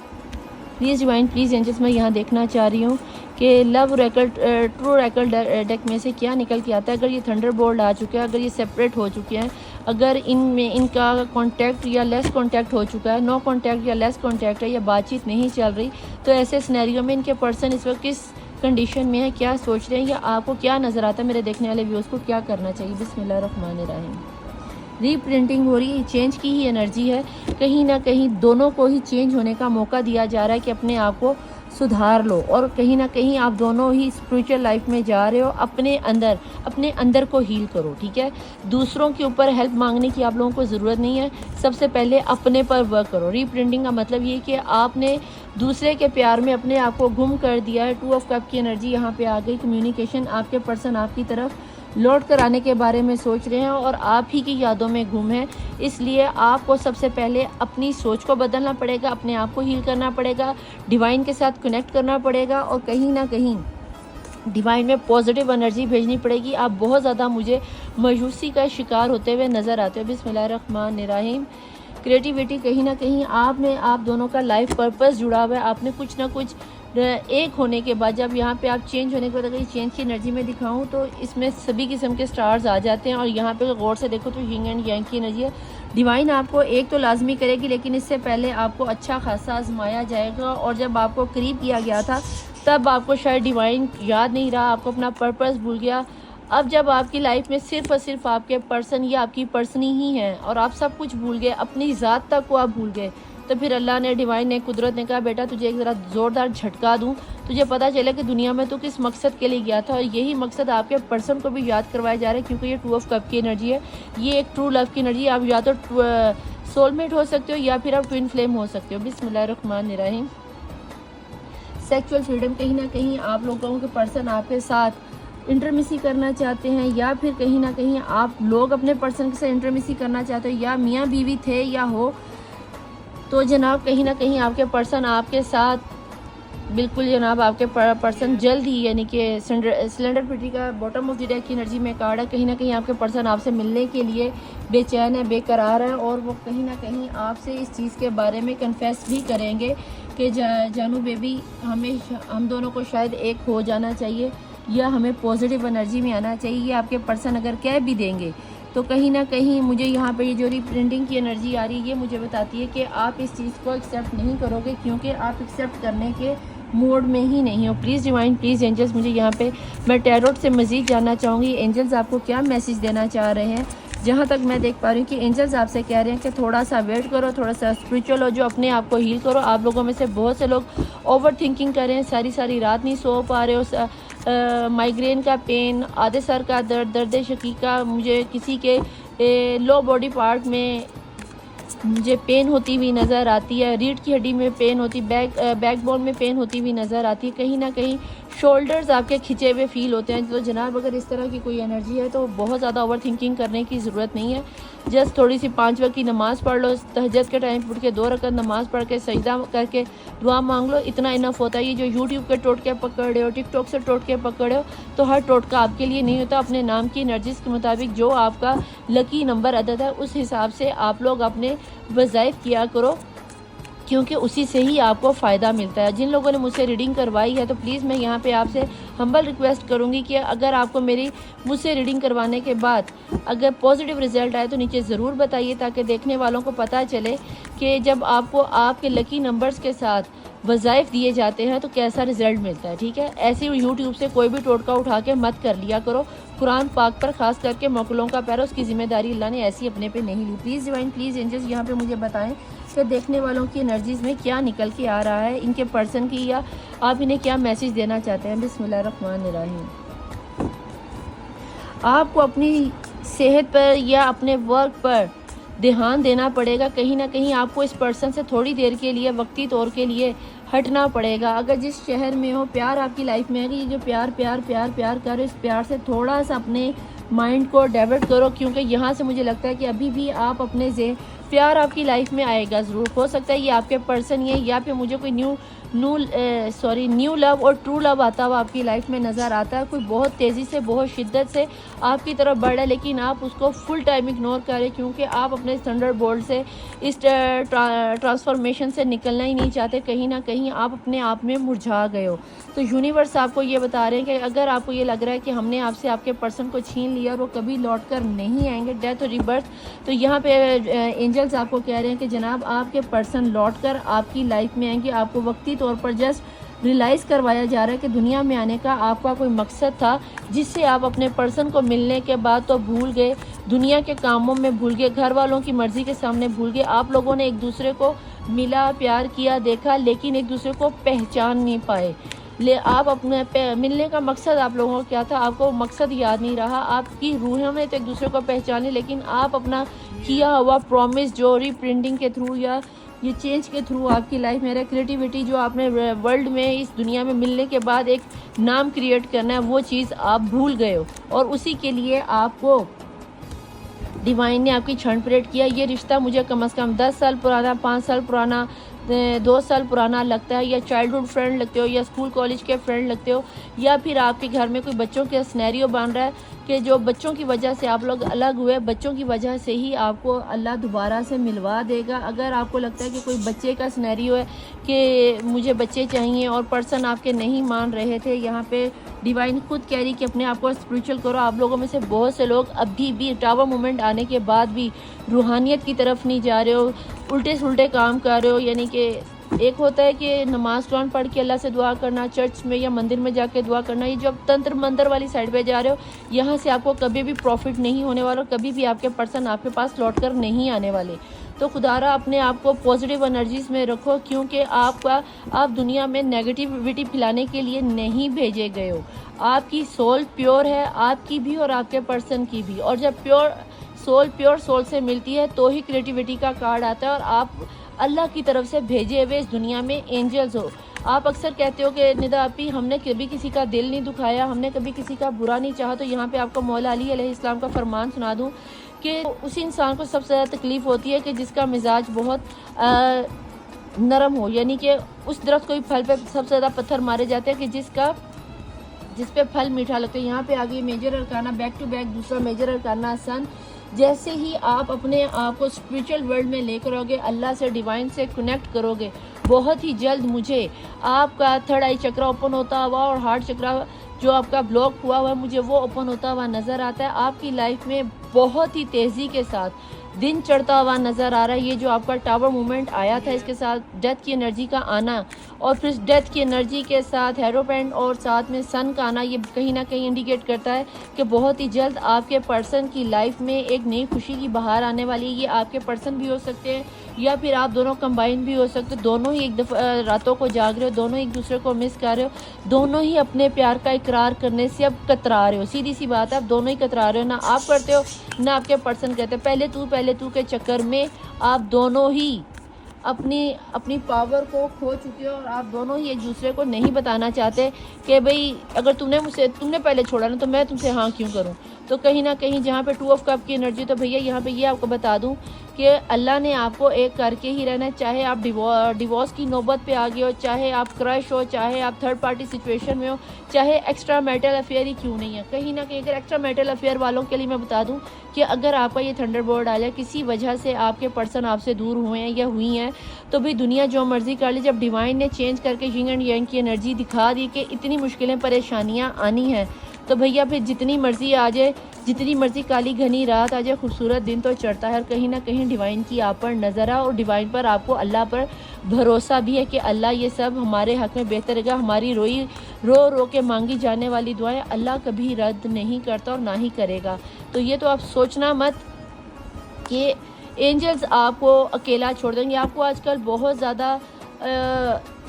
प्लीज़ डिवाइन, प्लीज़ एंजल्स मैं यहाँ देखना चाह रही हूँ कि लव रैकल ट्रू रैकल डेक में से क्या निकल के आता है। अगर ये थंडरबोल्ट आ चुका है, अगर ये सेपरेट हो चुके हैं, अगर इनमें इनका कांटेक्ट या लेस कांटेक्ट हो चुका है, नो कांटेक्ट या लेस कांटेक्ट है, या बातचीत नहीं चल रही, तो ऐसे सिनेरियो में इनके पर्सन इस वक्त किस कंडीशन में है, क्या सोच रहे हैं, या आपको क्या नज़र आता है, मेरे देखने वाले व्यूअर्स को क्या करना चाहिए। बिस्मिल्लाहिर्रहमानिर्रहीम। रीप्रिंटिंग हो रही है, चेंज की ही एनर्जी है। कहीं ना कहीं दोनों को ही चेंज होने का मौका दिया जा रहा है कि अपने आप को सुधार लो, और कहीं ना कहीं आप दोनों ही स्पिरिचुअल लाइफ में जा रहे हो। अपने अंदर को हील करो, ठीक है। दूसरों के ऊपर हेल्प मांगने की आप लोगों को ज़रूरत नहीं है, सबसे पहले अपने पर वर्क करो। रीप्रिंटिंग का मतलब ये कि आपने दूसरे के प्यार में अपने आप को गुम कर दिया है। 2 ऑफ कप की एनर्जी यहाँ पे आ गई। कम्युनिकेशन आपके पर्सन आपकी तरफ लौट कर आने के बारे में सोच रहे हैं और आप ही की यादों में गुम हैं। इसलिए आपको सबसे पहले अपनी सोच को बदलना पड़ेगा, अपने आप को हील करना पड़ेगा, डिवाइन के साथ कनेक्ट करना पड़ेगा और कहीं ना कहीं डिवाइन में पॉजिटिव एनर्जी भेजनी पड़ेगी। आप बहुत ज़्यादा मुझे मायूसी का शिकार होते हुए नज़र आते हो। बिस्मिल्लाहिर्रहमानिर्रहीम। क्रिएटिविटी कहीं ना कहीं आप दोनों का लाइफ पर्पस जुड़ा हुआ है। आपने कुछ ना कुछ एक होने के बाद, जब यहाँ पे आप चेंज होने के बाद अगर चेंज की एनर्जी में दिखाऊं तो इसमें सभी किस्म के स्टार्स आ जाते हैं। और यहाँ पे गौर से देखो तो यिंग एंड यांग की एनर्जी है। डिवाइन आपको एक तो लाजमी करेगी, लेकिन इससे पहले आपको अच्छा खासा आजमाया जाएगा। और जब आपको करीब किया गया था तब आपको शायद डिवाइन याद नहीं रहा, आपको अपना पर्पस भूल गया। अब जब आपकी लाइफ में सिर्फ और सिर्फ आपके पर्सन या आपकी पर्सनी ही है और आप सब कुछ भूल गए, अपनी ज़ात तक को आप भूल गए, तो फिर अल्लाह ने, डिवाइन ने, कुदरत ने कहा बेटा तुझे एक ज़रा ज़ोरदार झटका दूं, तुझे पता चले कि दुनिया में तू किस मकसद के लिए गया था। और यही मकसद आपके पर्सन को भी याद करवाया जा रहा है, क्योंकि ये 2 ऑफ कप की एनर्जी है। ये एक ट्रू लव की एनर्जी है। आप या तो सोलमेट हो सकते हो या फिर आप ट्विन फ्लेम हो सकते हो। बिस्मिल्लाहिर्रहमानिर्रहीम। सेक्सुअल फ्रीडम, कहीं ना कहीं आप लोगों के पर्सन आपके साथ इंटरमिसी करना चाहते हैं, या फिर कहीं ना कहीं आप लोग अपने पर्सन से इंटरमिसी करना चाहते हो, या मियाँ बीवी थे या हो, तो जनाब कहीं ना कहीं आपके पर्सन आपके साथ बिल्कुल जनाब आपके पर्सन जल्द ही, यानी कि सिलेंडर पिटी का बॉटम ऑफ द डेक की एनर्जी में कार्ड है। कहीं ना कहीं आपके पर्सन आपसे मिलने के लिए बेचैन है, बेकरार है, और वो कहीं ना कहीं आपसे इस चीज़ के बारे में कन्फेस भी करेंगे कि जानू बेबी, हम दोनों को शायद एक हो जाना चाहिए या हमें पॉजिटिव एनर्जी में आना चाहिए। ये आपके पर्सन अगर कह भी देंगे तो कहीं ना कहीं मुझे यहाँ पे ये जो रिप्रिंटिंग की एनर्जी आ रही है ये मुझे बताती है कि आप इस चीज़ को एक्सेप्ट नहीं करोगे, क्योंकि आप एक्सेप्ट करने के मोड में ही नहीं हो। प्लीज़ डिवाइन, प्लीज़ एंजल्स, मुझे यहाँ पे मैं टैरोट से मज़ीद जानना चाहूँगी एंजल्स आपको क्या मैसेज देना चाह रहे हैं। जहाँ तक मैं देख पा रही हूँ कि एंजल्स आपसे कह रहे हैं कि थोड़ा सा वेट करो, थोड़ा सा स्पिरिचुअल हो, जो अपने आप को हील करो। आप लोगों में से बहुत से लोग ओवर थिंकिंग कर रहे हैं, सारी सारी रात नहीं सो पा रहे हो, माइग्रेन का पेन, आधे सर का दर्द, दर्द शकीका, मुझे किसी के लो बॉडी पार्ट में मुझे पेन होती हुई नज़र आती है, रीढ़ की हड्डी में पेन होती, बैकबोन में पेन होती हुई नज़र आती है, कहीं ना कहीं शोल्डर्स आपके खिंचे हुए फील होते हैं। तो जनाब अगर इस तरह की कोई एनर्जी है तो बहुत ज़्यादा ओवर थिंकिंग करने की ज़रूरत नहीं है। जस्ट थोड़ी सी 5 वक्त की नमाज़ पढ़ लो, तहज्जुद के टाइम उठ के 2 रकात नमाज़ पढ़ के सजदा करके दुआ मांग लो, इतना इनफ होता है। ये जो यूट्यूब के टोटके पकड़े हो, टिकटॉक से टोटके पकड़े हो, तो हर टोटका आपके लिए नहीं होता। अपने नाम की एनर्जीज़ के मुताबिक जो आपका लकी नंबर अदद है उस हिसाब से आप लोग अपने वज़ाइफ किया करो, क्योंकि उसी से ही आपको फ़ायदा मिलता है। जिन लोगों ने मुझसे रीडिंग करवाई है तो प्लीज़ मैं यहाँ पे आपसे हम्बल रिक्वेस्ट करूँगी कि अगर आपको मुझसे रीडिंग करवाने के बाद अगर पॉजिटिव रिज़ल्ट आए तो नीचे ज़रूर बताइए, ताकि देखने वालों को पता चले कि जब आपको आपके लकी नंबर्स के साथ वज़ाइफ दिए जाते हैं तो कैसा रिज़ल्ट मिलता है। ठीक है, ऐसे यूट्यूब से कोई भी टोटका उठा के मत कर लिया करो। कुरान पाक पर ख़ास करके मोकलों का पैरा, उसकी ज़िम्मेदारी अल्लाह ने ऐसी अपने पे नहीं ली। प्लीज़ डिवाइन, प्लीज़ एंजल्स यहाँ पे मुझे बताएं कि देखने वालों की एनर्जीज़ में क्या निकल के आ रहा है, इनके पर्सन की, या आप इन्हें क्या मैसेज देना चाहते हैं। बिस्मिल्लाहिर्रहमानिर्रहीम। आपको अपनी सेहत पर या अपने वर्क पर ध्यान देना पड़ेगा। कहीं ना कहीं आपको इस पर्सन से थोड़ी देर के लिए, वक्ती तौर के लिए हटना पड़ेगा। अगर जिस शहर में हो, प्यार आपकी लाइफ में है कि ये जो प्यार प्यार प्यार प्यार करो, इस प्यार से थोड़ा सा अपने माइंड को डाइवर्ट करो, क्योंकि यहाँ से मुझे लगता है कि अभी भी आप अपने से प्यार आपकी लाइफ में आएगा ज़रूर। हो सकता है ये आपके पर्सन ये, या फिर मुझे कोई न्यू लव और ट्रू लव आता हुआ आपकी लाइफ में नज़र आता है। कोई बहुत तेज़ी से, बहुत शिद्दत से आपकी तरफ बढ़ रहा है, लेकिन आप उसको फुल टाइम इग्नोर करें, क्योंकि आप अपने थंडरबोल्ट से, इस ट्रांसफॉर्मेशन से निकलना ही नहीं चाहते। कहीं ना कहीं आप अपने आप में मुरझा गए हो। तो यूनिवर्स आपको ये बता रहे हैं कि अगर आपको ये लग रहा है कि हमने आपसे आपके पर्सन को छीन लिया और वो कभी लौट कर नहीं आएंगे, डेथ और रिबर्थ, तो यहाँ पे एंजल्स आपको कह रहे हैं कि जनाब आपके पर्सन लौट कर आपकी लाइफ में आएंगे। आपको वक्ती तौर पर जस्ट रियलाइज़ करवाया जा रहा है कि दुनिया में आने का आपका कोई मकसद था, जिससे आप अपने पर्सन को मिलने के बाद तो भूल गए, दुनिया के कामों में भूल गए, घर वालों की मर्ज़ी के सामने भूल गए। आप लोगों ने एक दूसरे को मिला, प्यार किया, देखा, लेकिन एक दूसरे को पहचान नहीं पाए। आप अपने मिलने का मकसद आप लोगों का क्या था, आपको मकसद याद नहीं रहा। आपकी रूहों ने तो एक दूसरे को पहचानी, लेकिन आप अपना किया हुआ प्रॉमिस जो रीप्रिंटिंग के थ्रू या ये चेंज के थ्रू आपकी लाइफ में क्रिएटिविटी जो आपने वर्ल्ड में इस दुनिया में मिलने के बाद एक नाम क्रिएट करना है, वो चीज़ आप भूल गए हो और उसी के लिए आपको डिवाइन ने आपकी क्षण परेड किया। ये रिश्ता मुझे कम से कम 10 साल पुराना, 5 साल पुराना, 2 साल पुराना लगता है, या चाइल्डहुड फ्रेंड लगते हो, या स्कूल कॉलेज के फ्रेंड लगते हो, या फिर आपके घर में कोई बच्चों के सिनेरियो बन रहा है कि जो बच्चों की वजह से आप लोग अलग हुए, बच्चों की वजह से ही आपको अल्लाह दोबारा से मिलवा देगा। अगर आपको लगता है कि कोई बच्चे का सिनेरियो है कि मुझे बच्चे चाहिए और पर्सन आपके नहीं मान रहे थे, यहाँ पे डिवाइन खुद कह रही कि अपने आप को स्पिरिचुअल करो। आप लोगों में से बहुत से लोग अभी भी टावर मोमेंट आने के बाद भी रूहानियत की तरफ नहीं जा रहे हो, उल्टे सुल्टे काम कर रहे हो। यानी कि एक होता है कि नमाज कुरान पढ़ के अल्लाह से दुआ करना, चर्च में या मंदिर में जाके दुआ करना, ये जो आप तंत्र मंत्र वाली साइड पे जा रहे हो, यहाँ से आपको कभी भी प्रॉफिट नहीं होने वाला, कभी भी आपके पर्सन आपके पास लौट कर नहीं आने वाले। तो खुदारा अपने आप को पॉजिटिव एनर्जीज में रखो, क्योंकि आप दुनिया में नेगेटिविटी फैलाने के लिए नहीं भेजे गए हो। आपकी सोल प्योर है, आपकी भी और आपके पर्सन की भी, और जब प्योर सोल से मिलती है तो ही क्रिएटिविटी का कार्ड आता है और आप अल्लाह की तरफ से भेजे हुए इस दुनिया में एंजल्स हो। आप अक्सर कहते हो कि निदा आपी हमने कभी किसी का दिल नहीं दुखाया, हमने कभी किसी का बुरा नहीं चाहा। तो यहाँ पे आपको मौला अली अलैहिस्सलाम का फरमान सुना दूँ कि उस इंसान को सबसे ज़्यादा तकलीफ़ होती है कि जिसका मिजाज बहुत नरम हो, यानी कि उस दरख्त कोई फल पे सबसे ज़्यादा पत्थर मारे जाते हैं कि जिस पे फल मीठा लगता है। यहाँ पे आगे major arcana back to back, दूसरा मेजर अरकाना सन। जैसे ही आप अपने आप को स्पिरिचुअल वर्ल्ड में लेकर आओगे, अल्लाह से डिवाइन से कनेक्ट करोगे, बहुत ही जल्द मुझे आपका थर्ड आई चक्र ओपन होता हुआ और हार्ट चक्र जो आपका ब्लॉक हुआ हुआ है, मुझे वो ओपन होता हुआ नज़र आता है। आपकी लाइफ में बहुत ही तेज़ी के साथ दिन चढ़ता हुआ नज़र आ रहा है। ये जो आपका टावर मूवमेंट आया था, इसके साथ डेथ की एनर्जी का आना और फिर डेथ की एनर्जी के साथ हेरोपेंट और साथ में सन का आना, ये कहीं ना कहीं इंडिकेट करता है कि बहुत ही जल्द आपके पर्सन की लाइफ में एक नई खुशी की बहार आने वाली है। ये आपके पर्सन भी हो सकते हैं या फिर आप दोनों कंबाइन भी हो सकते हो। दोनों ही एक दफ़ा रातों को जाग रहे हो, दोनों एक दूसरे को मिस कर रहे हो, दोनों ही अपने प्यार का इकरार करने से अब कतरा रहे हो। सीधी सी बात है, आप दोनों ही कतरा रहे हो, ना आप करते हो ना आपके पर्सन कहते हैं। पहले तू के चक्कर में आप दोनों ही अपनी पावर को खो चुके हो और आप दोनों ही एक दूसरे को नहीं बताना चाहते कि भाई अगर तुमने पहले छोड़ा ना तो मैं तुमसे हाँ क्यों करूं। तो कहीं ना कहीं जहाँ पे 2 ऑफ कप की एनर्जी, तो भैया यहाँ पे ये आपको बता दूं कि अल्लाह ने आपको एक करके ही रहना है। चाहे आप डिवोर्स की नौबत पे आ गए हो, चाहे आप क्रश हो, चाहे आप थर्ड पार्टी सिचुएशन में हो, चाहे एक्स्ट्रा मैरिटल अफेयर ही क्यों नहीं है। कहीं ना कहीं अगर एक्स्ट्रा मैरिटल अफेयर वालों के लिए मैं बता दूं कि अगर आपका ये थंडरबोल्ट आ जाए, किसी वजह से आपके पर्सन आपसे दूर हुए हैं या हुई हैं, तो भाई दुनिया जो मर्जी कर ली। जब डिवाइन ने चेंज करके यिंग एंड यांग की एनर्जी दिखा दी कि इतनी मुश्किलें परेशानियाँ आनी हैं, तो भैया फिर जितनी मर्जी आ जाए, जितनी मर्जी काली घनी रात आ जाए, खूबसूरत दिन तो चढ़ता है। और कहीं ना कहीं डिवाइन की आप पर नज़र आ और डिवाइन पर आपको अल्लाह पर भरोसा भी है कि अल्लाह ये सब हमारे हक़ में बेहतर रहेगा। हमारी रो के मांगी जाने वाली दुआएं अल्लाह कभी रद्द नहीं करता और ना ही करेगा। तो ये तो आप सोचना मत कि एंजल्स आपको अकेला छोड़ देंगे। आपको आजकल बहुत ज़्यादा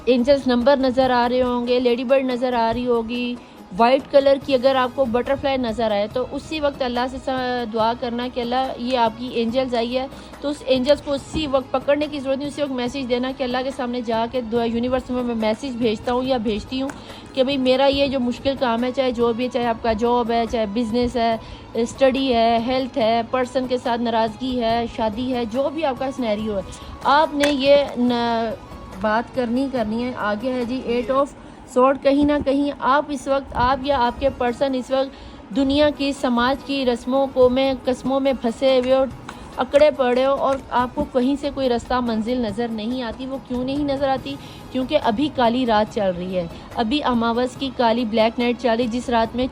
एंजल्स नंबर नज़र आ रहे होंगे, लेडी बर्ड नज़र आ रही होगी, वाइट कलर की अगर आपको बटरफ्लाई नज़र आए तो उसी वक्त अल्लाह से दुआ करना कि अल्लाह ये आपकी एंजल्स आई है, तो उस एंजल्स को उसी वक्त पकड़ने की ज़रूरत नहीं, उसी वक्त मैसेज देना कि अल्लाह के सामने जाके यूनिवर्स में मैं मैसेज भेजता हूँ या भेजती हूँ कि भाई मेरा ये जो मुश्किल काम है, चाहे जो भी है, चाहे आपका जॉब है, चाहे बिज़नेस है, स्टडी है, हेल्थ है, पर्सन के साथ नाराज़गी है, शादी है, जो भी आपका सिनेरियो है, आपने ये बात करनी है। आगे है जी 8 ऑफ सॉर्ड। कहीं ना कहीं आप इस वक्त, आप या आपके पर्सन इस वक्त दुनिया की, समाज की रस्मों कस्मों में फंसे हुए और अकड़े पड़े हो और आपको कहीं से कोई रास्ता मंजिल नज़र नहीं आती। वो क्यों नहीं नज़र आती? क्योंकि अभी काली रात चल रही है, अभी अमावस की काली ब्लैक नाइट चल रही, जिस रात में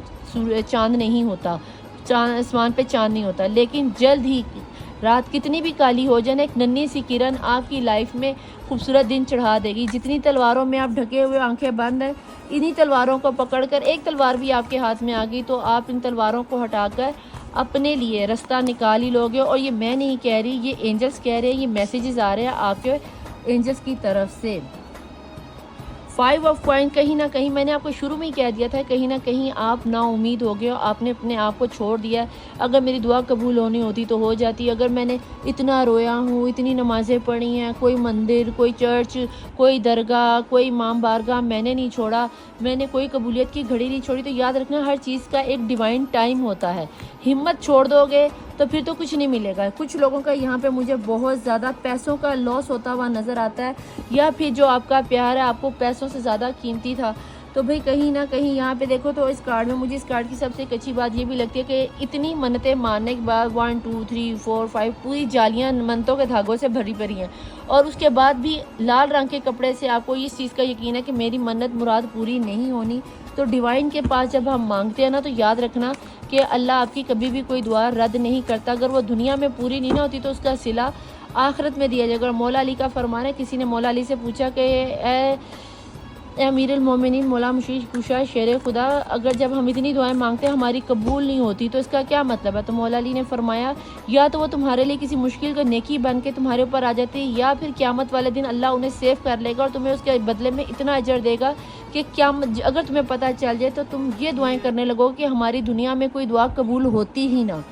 चांद नहीं होता, आसमान पे चांद नहीं होता। लेकिन जल्द ही रात कितनी भी काली हो जाए ना, एक नन्ही सी किरण आपकी लाइफ में खूबसूरत दिन चढ़ा देगी। जितनी तलवारों में आप ढके हुए आंखें बंद हैं, इन्हीं तलवारों को पकड़कर, एक तलवार भी आपके हाथ में आ गई तो आप इन तलवारों को हटाकर अपने लिए रास्ता निकाल ही लोगे। और ये मैं नहीं कह रही, ये एंजल्स कह रहे हैं, ये मैसेजेस आ रहे हैं आपके एंजल्स की तरफ से। 5 ऑफ कॉइन, कहीं ना कहीं मैंने आपको शुरू में ही कह दिया था, कहीं ना कहीं आप ना उम्मीद हो गए हो, आपने अपने आप को छोड़ दिया है। अगर मेरी दुआ कबूल होनी होती तो हो जाती। अगर मैंने इतना रोया हूँ, इतनी नमाज़ें पढ़ी हैं, कोई मंदिर, कोई चर्च, कोई दरगाह, कोई इमाम बारगाह मैंने नहीं छोड़ा, मैंने कोई कबूलियत की घड़ी नहीं छोड़ी, तो याद रखना हर चीज़ का एक डिवाइन टाइम होता है। हिम्मत छोड़ दोगे तो फिर तो कुछ नहीं मिलेगा। कुछ लोगों का यहाँ पे मुझे बहुत ज़्यादा पैसों का लॉस होता हुआ नज़र आता है, या फिर जो आपका प्यार है आपको पैसों से ज़्यादा कीमती था। तो भाई कहीं ना कहीं यहाँ पे देखो तो इस कार्ड में मुझे इस कार्ड की सबसे एक अच्छी बात ये भी लगती है कि इतनी मन्नतें मानने के बाद 1 2 3 4 5 पूरी जालियाँ मन्नतों के धागों से भरी भरी हैं, और उसके बाद भी लाल रंग के कपड़े से आपको इस चीज़ का यकीन है कि मेरी मन्नत मुराद पूरी नहीं होनी। तो डिवाइन के पास जब हम मांगते हैं ना, तो याद रखना कि अल्लाह आपकी कभी भी कोई दुआ रद्द नहीं करता। अगर वो दुनिया में पूरी नहीं ना होती तो उसका सिला आखिरत में दिया जाएगा। मौला अली का फरमान है, किसी ने मौला अली से पूछा कि अमीरुल मोमिनीन मौला मुशीश कुशा शेर खुदा, अगर जब हम इतनी दुआएं मांगते हैं हमारी कबूल नहीं होती तो इसका क्या मतलब है? तो मौला अली ने फरमाया, या तो वो तुम्हारे लिए किसी मुश्किल को नेकी बन के तुम्हारे ऊपर आ जाती है, या फिर क़यामत वाले दिन अल्लाह उन्हें सेव कर लेगा और तुम्हें उसके बदले में इतना अजर देगा कि क्या अगर तुम्हें पता चल जाए तो तुम ये दुआएं करने लगो कि हमारी दुनिया में कोई दुआ कबूल होती ही ना,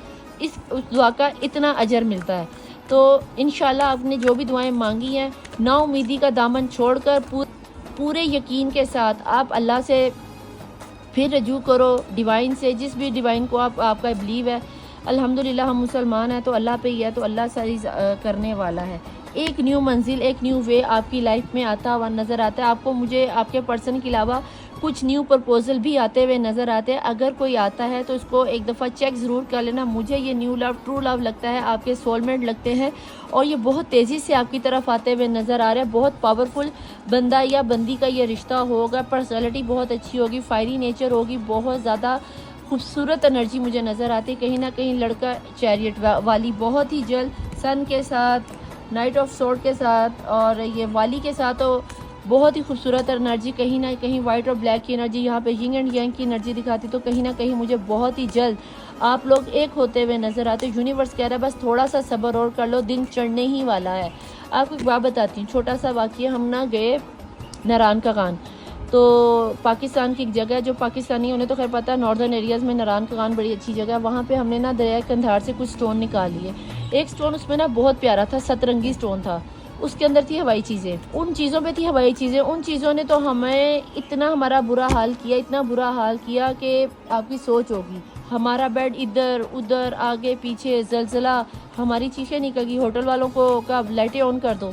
उस दुआ का इतना अजर मिलता है। तो इंशाल्लाह आपने जो भी दुआएं मांगी हैं, नाउमीदी का दामन छोड़कर पूरे यकीन के साथ आप अल्लाह से फिर रजू करो, डिवाइन से, जिस भी डिवाइन को आपका बिलीव है। अल्हम्दुलिल्लाह हम मुसलमान हैं तो अल्लाह पे ही है, तो अल्लाह सारी करने वाला है। एक न्यू मंजिल, एक न्यू वे आपकी लाइफ में आता हुआ नज़र आता है। आपको मुझे आपके पर्सन के अलावा कुछ न्यू प्रपोजल भी आते हुए नज़र आते हैं। अगर कोई आता है तो इसको एक दफ़ा चेक ज़रूर कर लेना। मुझे ये न्यू लव, ट्रू लव लगता है, आपके सोलमेट लगते हैं, और ये बहुत तेज़ी से आपकी तरफ आते हुए नज़र आ रहा है। बहुत पावरफुल बंदा या बंदी का ये रिश्ता होगा। पर्सनैलिटी बहुत अच्छी होगी, फायरी नेचर होगी, बहुत ज़्यादा खूबसूरत एनर्जी मुझे नज़र आती है। कहीं ना कहीं लड़का चैरियट वाली बहुत ही जल्द सन के साथ, नाइट ऑफ सोर्ड के साथ और ये वाली के साथ, तो बहुत ही खूबसूरत एनर्जी। कहीं ना कहीं वाइट और ब्लैक की एनर्जी यहाँ पे यिंग एंड यांग की एनर्जी दिखाती, तो कहीं ना कहीं मुझे बहुत ही जल्द आप लोग एक होते हुए नज़र आते। यूनिवर्स कह रहा है बस थोड़ा सा सब्र और कर लो, दिन चढ़ने ही वाला है। आपको एक बात बताती हूँ, छोटा सा वाक़या। हम ना गए नारायण का कान, तो पाकिस्तान की एक जगह, जो पाकिस्तानी उन्हें तो खैर पता है, नॉर्दर्न एरियाज़ में नारायण का कान बड़ी अच्छी जगह है। वहाँ पे हमने ना दरिया कंधार से कुछ स्टोन निकाल लिए। एक स्टोन उसमें ना बहुत प्यारा था, सतरंगी स्टोन था, उसके अंदर थी हवाई चीज़ें, उन चीज़ों पे थी हवाई चीज़ें। उन चीज़ों ने तो हमें इतना हमारा बुरा हाल किया, इतना बुरा हाल किया कि आपकी सोच होगी। हमारा बेड इधर उधर, आगे पीछे, जलजला, हमारी चीखें निकल गई। होटल वालों को का लाइटें ऑन कर दो।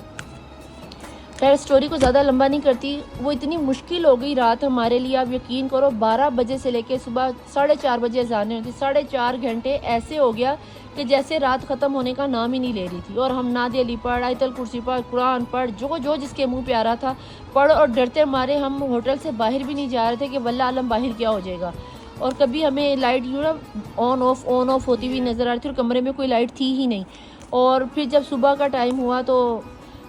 खैर स्टोरी को ज़्यादा लंबा नहीं करती, वो इतनी मुश्किल हो गई रात हमारे लिए। आप यकीन करो 12 बजे से लेके सुबह 4:30 बजे अज़ानें होती, 4.5 घंटे ऐसे हो गया कि जैसे रात ख़त्म होने का नाम ही नहीं ले रही थी। और हम नादिया अली पढ़, आयतल कुर्सी पढ़, कुरान पढ़, जो जिसके मुंह पे आ रहा था पढ़, और डरते मारे हम होटल से बाहर भी नहीं जा रहे थे कि वल्लाह आलम बाहर क्या हो जाएगा। और कभी हमें लाइट यूँ ना ऑन ऑफ होती हुई नज़र आ रही थी, और कमरे में कोई लाइट थी ही नहीं। और फिर जब सुबह का टाइम हुआ तो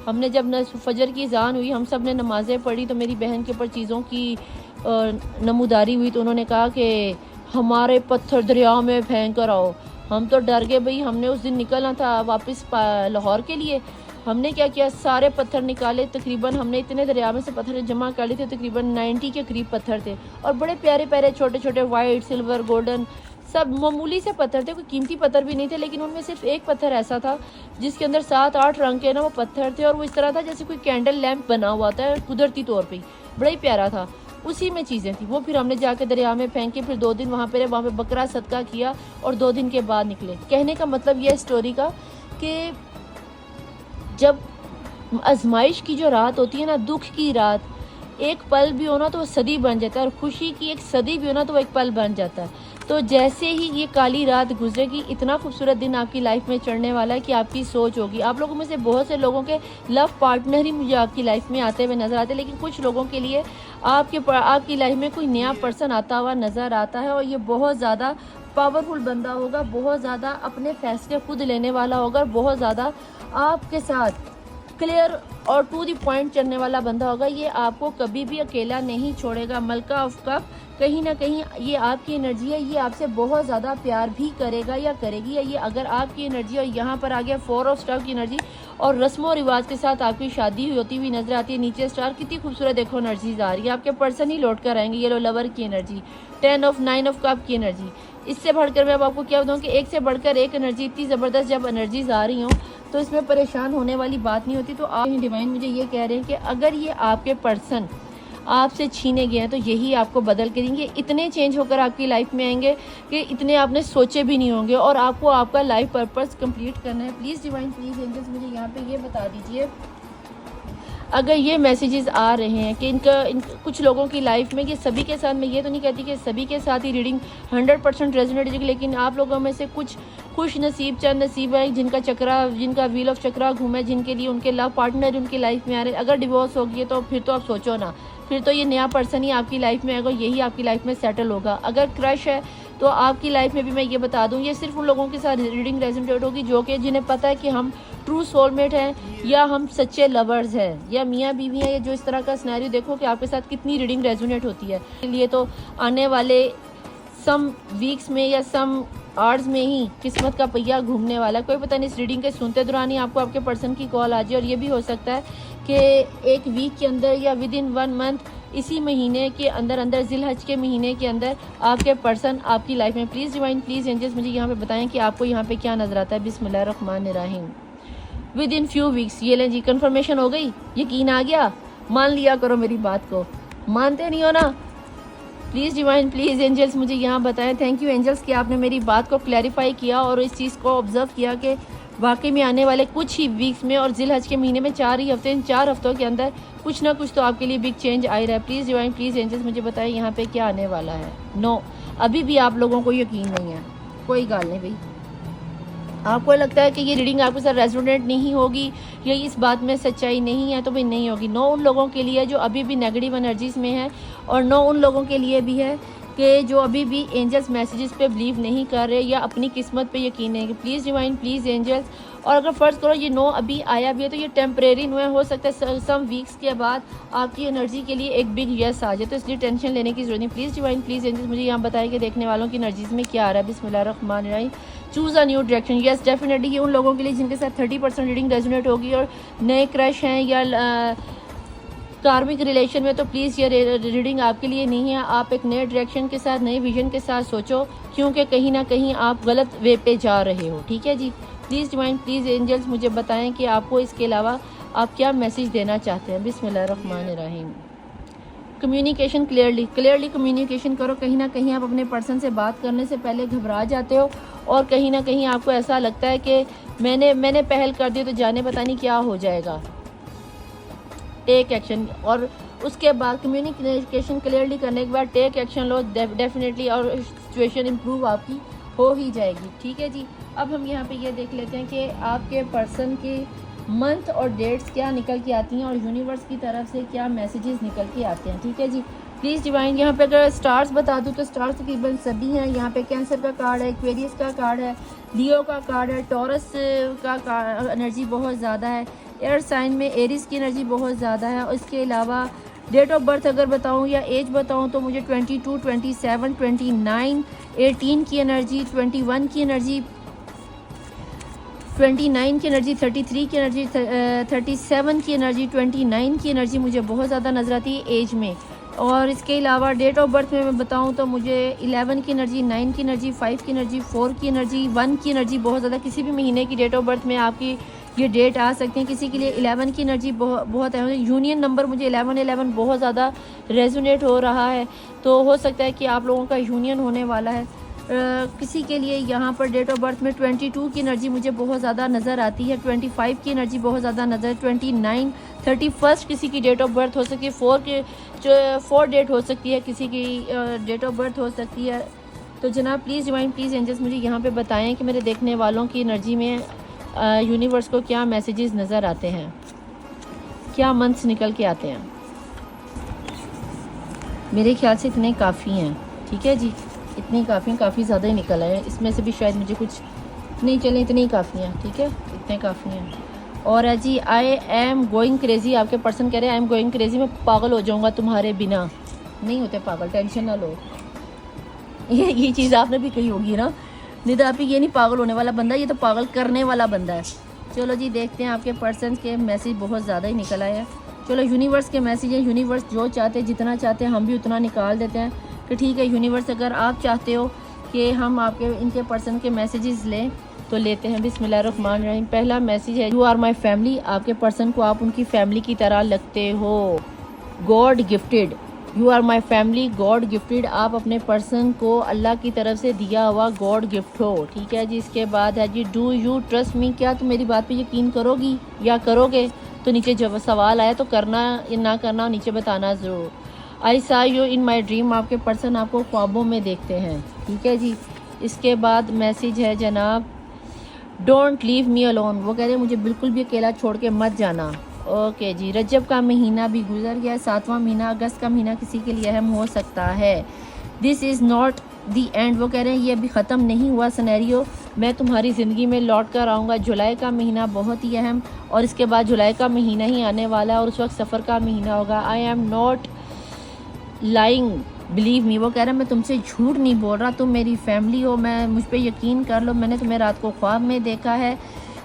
हमने, जब फजर की अज़ान हुई, हम सब ने नमाज़ें पढ़ी, तो मेरी बहन के ऊपर चीज़ों की नमूदारी हुई, तो उन्होंने कहा कि हमारे पत्थर दरिया में फेंक कर आओ। हम तो डर गए भाई, हमने उस दिन निकलना था वापस लाहौर के लिए। हमने क्या किया, सारे पत्थर निकाले। तकरीबन हमने इतने दरिया में से पत्थर जमा कर लिए थे, तकरीबन 90 के करीब पत्थर थे, और बड़े प्यारे प्यारे छोटे छोटे वाइट, सिल्वर, गोल्डन, सब मामूली से पत्थर थे, कोई कीमती पत्थर भी नहीं थे। लेकिन उनमें सिर्फ एक पत्थर ऐसा था जिसके अंदर 7-8 रंग के ना वो पत्थर थे, और वो इस तरह था जैसे कोई कैंडल लैंप बना हुआ था कुदरती तौर पे, बड़ा ही प्यारा था। उसी में चीज़ें थी वो। फिर हमने जाके दरिया में फेंके, फिर 2 दिन वहाँ पे बकरा सदका किया, और 2 दिन के बाद निकले। कहने का मतलब ये स्टोरी का कि जब आजमाइश की जो रात होती है ना, दुख की रात, एक पल भी होना तो वो सदी बन जाता है, और खुशी की एक सदी भी होना तो वो एक पल बन जाता है। तो जैसे ही ये काली रात गुजरेगी, इतना खूबसूरत दिन आपकी लाइफ में चढ़ने वाला है कि आपकी सोच होगी। आप लोगों में से बहुत से लोगों के लव पार्टनर ही मुझे आपकी लाइफ में आते हुए नज़र आते हैं, लेकिन कुछ लोगों के लिए आपकी लाइफ में कोई नया पर्सन आता हुआ नज़र आता है, और ये बहुत ज़्यादा पावरफुल बंदा होगा, बहुत ज़्यादा अपने फैसले खुद लेने वाला होगा, और बहुत ज़्यादा आपके साथ क्लियर और टू द पॉइंट चलने वाला बंदा होगा। ये आपको कभी भी अकेला नहीं छोड़ेगा। मलका ऑफ कप कहीं ना कहीं ये आपकी एनर्जी है, ये आपसे बहुत ज़्यादा प्यार भी करेगा या करेगी। या ये अगर आपकी एनर्जी और यहाँ पर आ गया 4 ऑफ स्टार की एनर्जी और रस्मों और रिवाज के साथ आपकी शादी होती हुई नजर आती है। नीचे स्टार कितनी खूबसूरत देखो एनर्जीज आ रही है। आपके पर्सन ही लौट कर आएंगे। ये लो लवर की एनर्जी, 10 ऑफ 9 ऑफ कप की एनर्जी। इससे बढ़कर मैं अब आपको क्या बताऊँ कि एक से बढ़कर एक एनर्जी, इतनी ज़बरदस्त जब एनर्जीज आ रही हों तो इसमें परेशान होने वाली बात नहीं होती। तो आप डिवाइन मुझे ये कह रहे हैं कि अगर ये आपके पर्सन आपसे छीने गए हैं तो यही आपको बदल के देंगे। इतने चेंज होकर आपकी लाइफ में आएंगे कि इतने आपने सोचे भी नहीं होंगे और आपको आपका लाइफ पर्पस कंप्लीट करना है। प्लीज़ डिवाइन, प्लीज़ एंजल्स मुझे यहाँ पे ये बता दीजिए, अगर ये मैसेजेस आ रहे हैं कि कुछ लोगों की लाइफ में, ये सभी के साथ, मैं ये तो नहीं कहती कि सभी के साथ ही रीडिंग 100% रेजोनेट होगी, लेकिन आप लोगों में से कुछ खुश नसीब, चंद नसीब है जिनका व्हील ऑफ चक्रा घूमे, जिनके लिए उनके लव पार्टनर उनकी लाइफ में आ रहे हैं। अगर डिवोर्स हो गई तो फिर तो आप सोचो ना, फिर तो ये नया पर्सन ही आपकी लाइफ में आएगा, यही आपकी लाइफ में सेटल होगा। अगर क्रश है तो आपकी लाइफ में भी मैं ये बता दूं, ये सिर्फ उन लोगों के साथ रीडिंग रेजोनेट होगी जो कि जिन्हें पता है कि हम ट्रू सोलमेट हैं या हम सच्चे लवर्स हैं या मियाँ बीवी हैं, या जो इस तरह का सिनेरियो देखो कि आपके साथ कितनी रीडिंग रेजोनेट होती है। इसलिए तो आने वाले सम वीक्स में या सम आवर्स में ही किस्मत का पहिया घूमने वाला है। कोई पता नहीं, इस रीडिंग के सुनते दौरान ही आपको आपके पर्सन की कॉल आ जाए। और ये भी हो सकता है कि एक वीक के अंदर या विद इन 1 मंथ, इसी महीने के अंदर जिलहज के महीने के अंदर आपके पर्सन आपकी लाइफ में। प्लीज़ डिवाइन, प्लीज़ एंजल्स मुझे यहाँ पे बताएं कि आपको यहाँ पे क्या नजर आता है। बिस्मिल्लाहिर्रहमानिर्रहीम। विद इन फ्यू वीक्स, ये लें जी, कंफर्मेशन हो गई, यकीन आ गया, मान लिया करो मेरी बात को, मानते नहीं हो ना। प्लीज़ डिवाइन, प्लीज़ एंजल्स मुझे यहाँ बताएं। थैंक यू एंजल्स कि आपने मेरी बात को क्लैरिफाई किया और इस चीज़ को ऑब्जर्व किया कि वाकई में आने वाले कुछ ही वीक्स में और जिलहज के महीने में 4 ही हफ्ते, इन 4 हफ्तों के अंदर कुछ ना कुछ तो आपके लिए बिग चेंज आ ही रहा है। प्लीज़ डिवाइन, प्लीज़ एंजल्स मुझे बताएं यहाँ पे क्या आने वाला है। नो, अभी भी आप लोगों को यकीन नहीं है, कोई गाल नहीं भाई। आपको लगता है कि ये रीडिंग आपके साथ रेजोनेट नहीं होगी या इस बात में सच्चाई नहीं है, तो भाई नहीं होगी। नो उन लोगों के लिए जो अभी भी नेगेटिव एनर्जीज में है, और नो उन लोगों के लिए भी है कि जो अभी भी एंजल्स मैसेजेस पे बिलीव नहीं कर रहे या अपनी किस्मत पे यकीन नहीं है। प्लीज़ डिवाइन, प्लीज़ एंजल्स, और अगर फ़र्ज़ करो ये नो अभी आया भी है तो ये टेम्परेरी नो है, हो सकता है सम वीक्स के बाद आपकी एनर्जी के लिए एक बिग यस आ जाए, तो इसलिए टेंशन लेने की जरूरत नहीं। प्लीज़ डिवाइन, प्लीज़ एंजल्स मुझे यहाँ बताएं कि देखने वालों की एनर्जीज में क्या आ रहा है। बिस्मिल्लाहिर्रहमानिर्रहीम। Choose a new direction. Yes definitely ये उन लोगों के लिए जिनके साथ 30% रीडिंग रेजोनेट होगी और नए क्रश हैं या कार्मिक रिलेशन में, तो प्लीज़ ये रीडिंग आपके लिए नहीं है। आप एक नए डायरेक्शन के साथ, नए विजन के साथ सोचो, क्योंकि कहीं ना कहीं आप गलत वे पे जा रहे हो। ठीक है जी। प्लीज़ डिवाइन, प्लीज़ एंजल्स मुझे बताएं कि आपको इसके अलावा आप क्या मैसेज देना चाहते हैं। बिस्मिल्लाहिर्रहमानिर्रहीम। कम्युनिकेशन क्लियरली कम्युनिकेशन करो। कहीं ना कहीं आप अपने पर्सन से बात करने से पहले घबरा जाते हो और कहीं ना कहीं आपको ऐसा लगता है कि मैंने पहल कर दी तो जाने पता नहीं क्या हो जाएगा। टेक एक्शन, और उसके बाद कम्युनिकेशन क्लियरली करने के बाद टेक एक्शन लो डेफिनेटली, और सिचुएशन इम्प्रूव आपकी हो ही जाएगी। ठीक है जी। अब हम यहाँ पे ये देख लेते हैं कि आपके पर्सन के मंथ और डेट्स क्या निकल के आती हैं और यूनिवर्स की तरफ से क्या मैसेजेस निकल के आते हैं। ठीक है जी। प्लीज़ डिवाइन, यहाँ पे अगर स्टार्स बता दूँ तो स्टार्स तकरीबन सभी हैं। यहाँ पे कैंसर का कार्ड है, एक्वेरियस का कार्ड है, लियो का कार्ड है, टॉरस का एनर्जी बहुत ज़्यादा है, एयर साइन में एरिस की एनर्जी बहुत ज़्यादा है। और इसके अलावा डेट ऑफ बर्थ अगर बताऊं या एज बताऊं तो मुझे 22, 27, 29, 18 की एनर्जी, 21 की एनर्जी, 29 की एनर्जी, 33 की एनर्जी, 37 की एनर्जी, 29 की एनर्जी मुझे बहुत ज़्यादा नज़र आती है एज में। और इसके अलावा डेट ऑफ बर्थ में मैं बताऊं तो मुझे 11 की एनर्जी, 9 की एनर्जी, 5 की एनर्जी, 4 की एनर्जी, 1 की एनर्जी बहुत ज़्यादा। किसी भी महीने की डेट ऑफ बर्थ में आपकी ये डेट आ सकती है। किसी के लिए 11 की एनर्जी बहुत है। यूनियन नंबर मुझे 11 बहुत ज़्यादा रेजोनेट हो रहा है, तो हो सकता है कि आप लोगों का यूनियन होने वाला है। किसी के लिए यहाँ पर डेट ऑफ बर्थ में 22 की एनर्जी मुझे बहुत ज़्यादा नज़र आती है, 25 की एनर्जी बहुत ज़्यादा नज़र, 29, 31 किसी की डेट ऑफ बर्थ हो सकती है, 4 डेट हो सकती है, किसी की डेट ऑफ बर्थ हो सकती है। तो जनाब प्लीज़ डिवाइन, प्लीज़ एंजल्स मुझे यहाँ पे बताएं कि मेरे देखने वालों की एनर्जी में यूनिवर्स को क्या मैसेजेस नज़र आते हैं, क्या मंथ्स निकल के आते हैं। मेरे ख्याल से इतने काफ़ी हैं। ठीक है जी, इतनी काफ़ी हैं, काफ़ी ज़्यादा ही निकल आए हैं। इसमें से भी शायद मुझे कुछ नहीं चले, इतने ही काफ़ी हैं। ठीक है, इतने काफ़ी हैं। और है जी आई एम गोइंग क्रेज़ी, आपके पर्सन कह रहे हैं आई एम गोइंग क्रेज़ी, मैं पागल हो जाऊँगा तुम्हारे बिना। नहीं होते पागल, टेंशन ना लो। ये चीज़ आपने भी कही होगी ना, नहीं तो आप ये नहीं पागल होने वाला बंदा, ये तो पागल करने वाला बंदा है। चलो जी देखते हैं, आपके पर्सन के मैसेज बहुत ज़्यादा ही निकल आए हैं। चलो यूनिवर्स के मैसेज हैं, यूनिवर्स जो चाहते हैं जितना चाहते हैं हम भी उतना निकाल देते हैं कि ठीक है यूनिवर्स अगर आप चाहते हो कि हम आपके इनके पर्सन के मैसेजेस लें तो लेते हैं। बिस्मिल्लाहिर्रहमानिर्रहीम। पहला मैसेज है, यू आर माई फैमिली, आपके पर्सन को आप उनकी फैमिली की तरह लगते हो। God gifted, you are my family God gifted, आप अपने पर्सन को अल्लाह की तरफ से दिया हुआ गॉड गिफ्ट हो। ठीक है जी। इसके बाद है जी, डू यू ट्रस्ट मी, क्या तुम मेरी बात पे यकीन करोगी या करोगे? तो नीचे जब सवाल आया तो करना या ना करना नीचे बताना ज़रूर। आई सा यू इन माई ड्रीम, आपके पर्सन आपको ख्वाबों में देखते हैं। ठीक है जी। इसके बाद मैसेज है जनाब, डोंट लीव मी अलोन, वो कह रहे हैं मुझे बिल्कुल भी अकेला छोड़ के मत जाना। ओके जी। रजब का महीना भी गुजर गया, 7वां महीना, अगस्त का महीना किसी के लिए अहम हो सकता है। This is not the and, वो कह रहे हैं ये अभी ख़त्म नहीं हुआ सिनेरियो, मैं तुम्हारी ज़िंदगी में लौट कर आऊँगा। जुलाई का महीना बहुत ही अहम, और इसके बाद जुलाई का महीना ही आने वाला है और उस वक्त सफ़र का महीना होगा। I am not lying believe me, वो कह रहा है मैं तुमसे झूठ नहीं बोल रहा, तुम मेरी फैमिली हो, मैं मुझ पर यकीन कर लो, मैंने तुम्हें रात को ख्वाब में देखा है।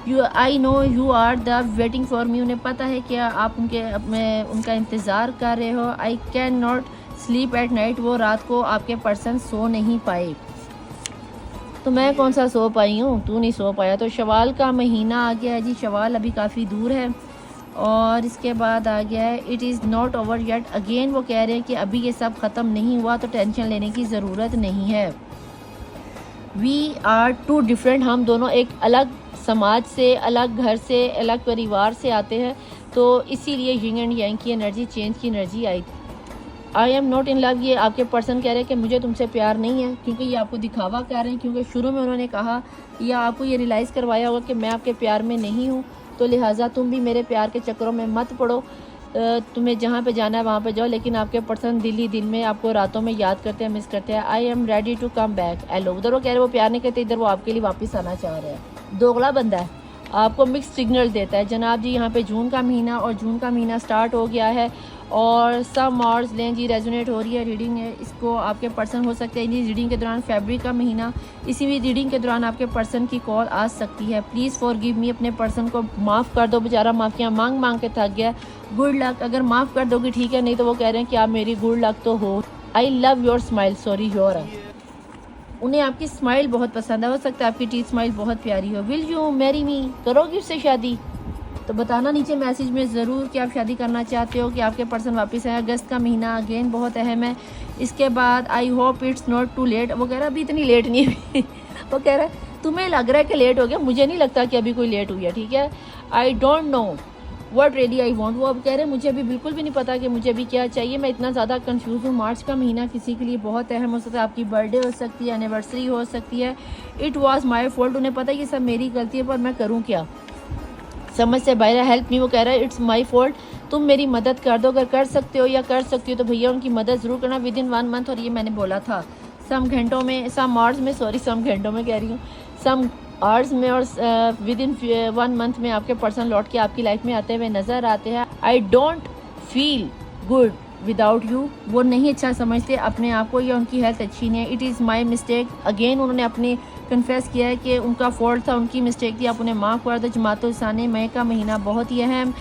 You I know you are the waiting for me, उन्हें पता है कि आप उनका इंतज़ार कर रहे हो। I can not sleep at night, वो रात को आपके पर्सन सो नहीं पाए। तो मैं कौन सा सो पाई हूँ, तू नहीं सो पाया। तो शवाल का महीना आ गया है जी, शवाल अभी काफ़ी दूर है। और इसके बाद आ गया है, it is not over yet, again वो कह रहे हैं कि अभी ये सब ख़त्म नहीं हुआ तो टेंशन लेने की ज़रूरत नहीं है। वी आर टू डिफरेंट, हम दोनों एक अलग समाज से, अलग घर से, अलग परिवार से आते हैं, तो इसीलिए यिंग एंड यांग की एनर्जी, चेंज की energy I. I am not in love, ये आपके पर्सन कह रहे हैं कि मुझे तुमसे प्यार नहीं है, क्योंकि ये आपको दिखावा कर रहे हैं, क्योंकि शुरू में उन्होंने कहा या आपको ये रियलाइज़ करवाया होगा कि मैं आपके प्यार में नहीं हूँ, तो लिहाजा तुम भी मेरे प्यार के चक्करों में मत पड़ो, तुम्हें जहाँ पे जाना है वहाँ पे जाओ। लेकिन आपके पर्सन दिल ही दिल में आपको रातों में याद करते हैं, मिस करते हैं। I am ready to come back hello, उधर वो कह रहे वो प्यार नहीं करते, इधर वो आपके लिए वापस आना चाह रहे हैं। दोगला बंदा है, आपको मिक्स सिग्नल देता है जनाब जी। यहाँ पे जून का महीना, और जून का महीना स्टार्ट हो गया है और सब मार्स लें जी, रेजोनेट हो रही है रीडिंग है। इसको आपके पर्सन हो सकते हैं जी रीडिंग के दौरान, फरवरी का महीना, इसी भी रीडिंग के दौरान आपके पर्सन की कॉल आ सकती है। प्लीज़ फॉरगिव मी, अपने पर्सन को माफ़ कर दो, बेचारा माफ़ियाँ मांग मांग के थक गया। गुड लक, अगर माफ़ कर दोगे ठीक है, नहीं तो वो कह रहे हैं कि आप मेरी गुड लक तो हो। I love your smile, sorry your, उन्हें आपकी स्माइल बहुत पसंद है, हो सकता है आपकी टीथ स्माइल बहुत प्यारी हो। विल यू मैरी मी, करोगी उससे शादी? तो बताना नीचे मैसेज में ज़रूर कि आप शादी करना चाहते हो, कि आपके पर्सन वापस आए। अगस्त का महीना अगेन बहुत अहम है। इसके बाद I hope it's not too late, वो कह रहा है अभी इतनी लेट नहीं हुई वो कह रहा है तुम्हें लग रहा है कि लेट हो गया, मुझे नहीं लगता कि अभी कोई लेट हुई है। ठीक है। I don't know what really I want, वो अब कह रहे हैं मुझे अभी बिल्कुल भी नहीं पता कि मुझे अभी क्या चाहिए, मैं इतना ज़्यादा कंफ्यूज हूँ। मार्च का महीना किसी के लिए बहुत अहम हो सकता है, आपकी बर्थडे हो सकती है, एनिवर्सरी हो सकती है। इट वाज माय फॉल्ट, उन्हें पता है ये सब मेरी गलती है, पर मैं करूँ क्या, समझ से बाहर। हेल्प मी, वो कह रहा है इट्स माय फॉल्ट, तुम मेरी मदद कर दो, अगर कर सकते हो या कर सकती हो तो भैया उनकी मदद ज़रूर करना विद इन 1 मंथ। और ये मैंने बोला था सम घंटों में, सम आवर्स में, सॉरी सम घंटों में कह रही हूँ, सम आवर्स में, और विद इन 1 मंथ में आपके पर्सन लौट के आपकी लाइफ में आते हुए नज़र आते हैं। I don't feel good without you, वो नहीं अच्छा समझते अपने आप को या उनकी हेल्थ अच्छी नहीं है। It is my mistake, again उन्होंने अपने कन्फेस किया है कि उनका फॉल्ट था, उनकी मिस्टेक थी, आप उन्हें माफ़ कर दो। जमातुल सानी, मई का महीना बहुत ही अहम।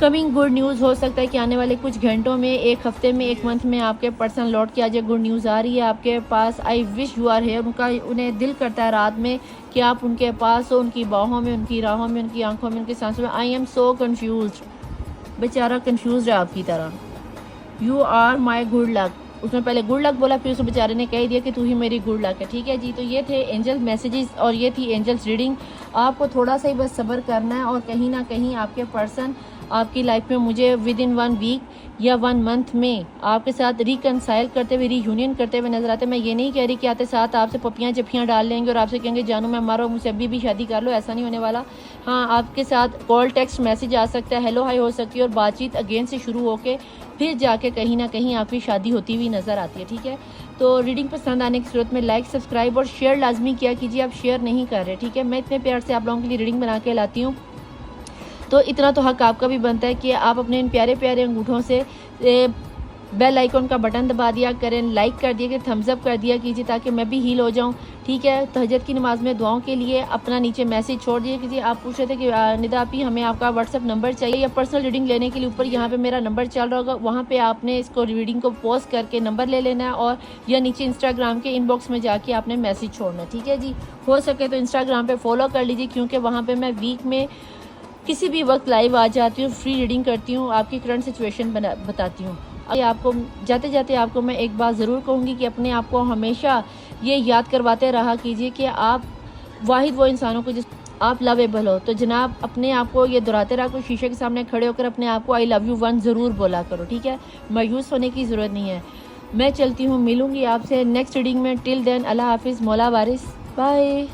कमिंग गुड न्यूज़, हो सकता है कि आने वाले कुछ घंटों में, 1 हफ्ते में, 1 मंथ में आपके पर्सन लौट के आ जाए, गुड न्यूज़ आ रही है आपके पास। I wish you are here, उन्हें दिल करता है रात में कि आप उनके पास हो, उनकी बाहों में, उनकी राहों में, उनकी आंखों में, उनकी सांसों में। आई एम सो कन्फ्यूज, बेचारा कन्फ्यूज है आपकी तरह। You are my good luck, उसमें पहले गुड लक बोला, फिर उस बेचारे ने कह दिया कि तू ही मेरी गुड लक है। ठीक है जी। तो ये थे एंजल मैसेजेस और ये थी एंजल्स रीडिंग। आपको थोड़ा सा ही बस सब्र करना है और कहीं ना कहीं आपके पर्सन आपकी लाइफ में मुझे विद इन 1 वीक या 1 मंथ में आपके साथ रिकनसाइल करते हुए, रीयूनियन करते हुए नजर आते हैं। मैं ये नहीं कह रही कि आते साथ आपसे पपियाँ जफियाँ डाल लेंगे और आपसे कहेंगे जानू मैं मारो, मुझसे अभी भी शादी कर लो, ऐसा नहीं होने वाला। हाँ, आपके साथ कॉल टेक्स्ट मैसेज आ सकता है, हेलो हाई हो सकती है, और बातचीत अगेन से शुरू होकर फिर जाके कहीं ना कहीं आपकी शादी होती हुई नज़र आती है। ठीक है। तो रीडिंग पसंद आने की सूरत में लाइक, सब्सक्राइब और शेयर लाजमी किया कीजिए, आप शेयर नहीं कर रहे। ठीक है। मैं इतने प्यार से आप लोगों के लिए रीडिंग बना के लाती हूँ, तो इतना तो हक आपका भी बनता है कि आप अपने इन प्यारे प्यारे अंगूठों से बेल आइकॉन का बटन दबा दिया करें, लाइक कर दिया, थम्स अप कर दिया कीजिए ताकि मैं भी हील हो जाऊं। ठीक है, तहज्जुद की नमाज में दुआओं के लिए अपना नीचे मैसेज छोड़ दिया कीजिए। आप पूछ रहे थे कि निदा आपी हमें आपका व्हाट्सअप नंबर चाहिए या पर्सनल रीडिंग लेने के लिए, ऊपर यहाँ पे मेरा नंबर चल रहा होगा, वहाँ पे आपने इसको रीडिंग को पोस्ट करके नंबर ले लेना है और या नीचे इंस्टाग्राम के इनबॉक्स में जाके आपने मैसेज छोड़ना है। ठीक है जी, हो सके तो इंस्टाग्राम पर फॉलो कर लीजिए क्योंकि वहाँ पर मैं वीक में किसी भी वक्त लाइव आ जाती हूँ, फ्री रीडिंग करती हूँ, आपकी करंट सिचुएशन बताती हूँ। आपको जाते जाते आपको मैं एक बात ज़रूर कहूँगी कि अपने आप को हमेशा ये याद करवाते रहा कीजिए कि आप वाहिद वो इंसानों को जिस आप लवेबल हो। तो जनाब अपने आप को ये दोहराते रहा, कोई शीशे के सामने खड़े होकर अपने आप को आई लव यू वन ज़रूर बोला करो। ठीक है, मायूस होने की ज़रूरत नहीं है। मैं चलती हूँ, मिलूँगी आपसे नेक्स्ट रीडिंग में। टिल देन अल्लाह हाफिज़, मौला वारिस, बाय।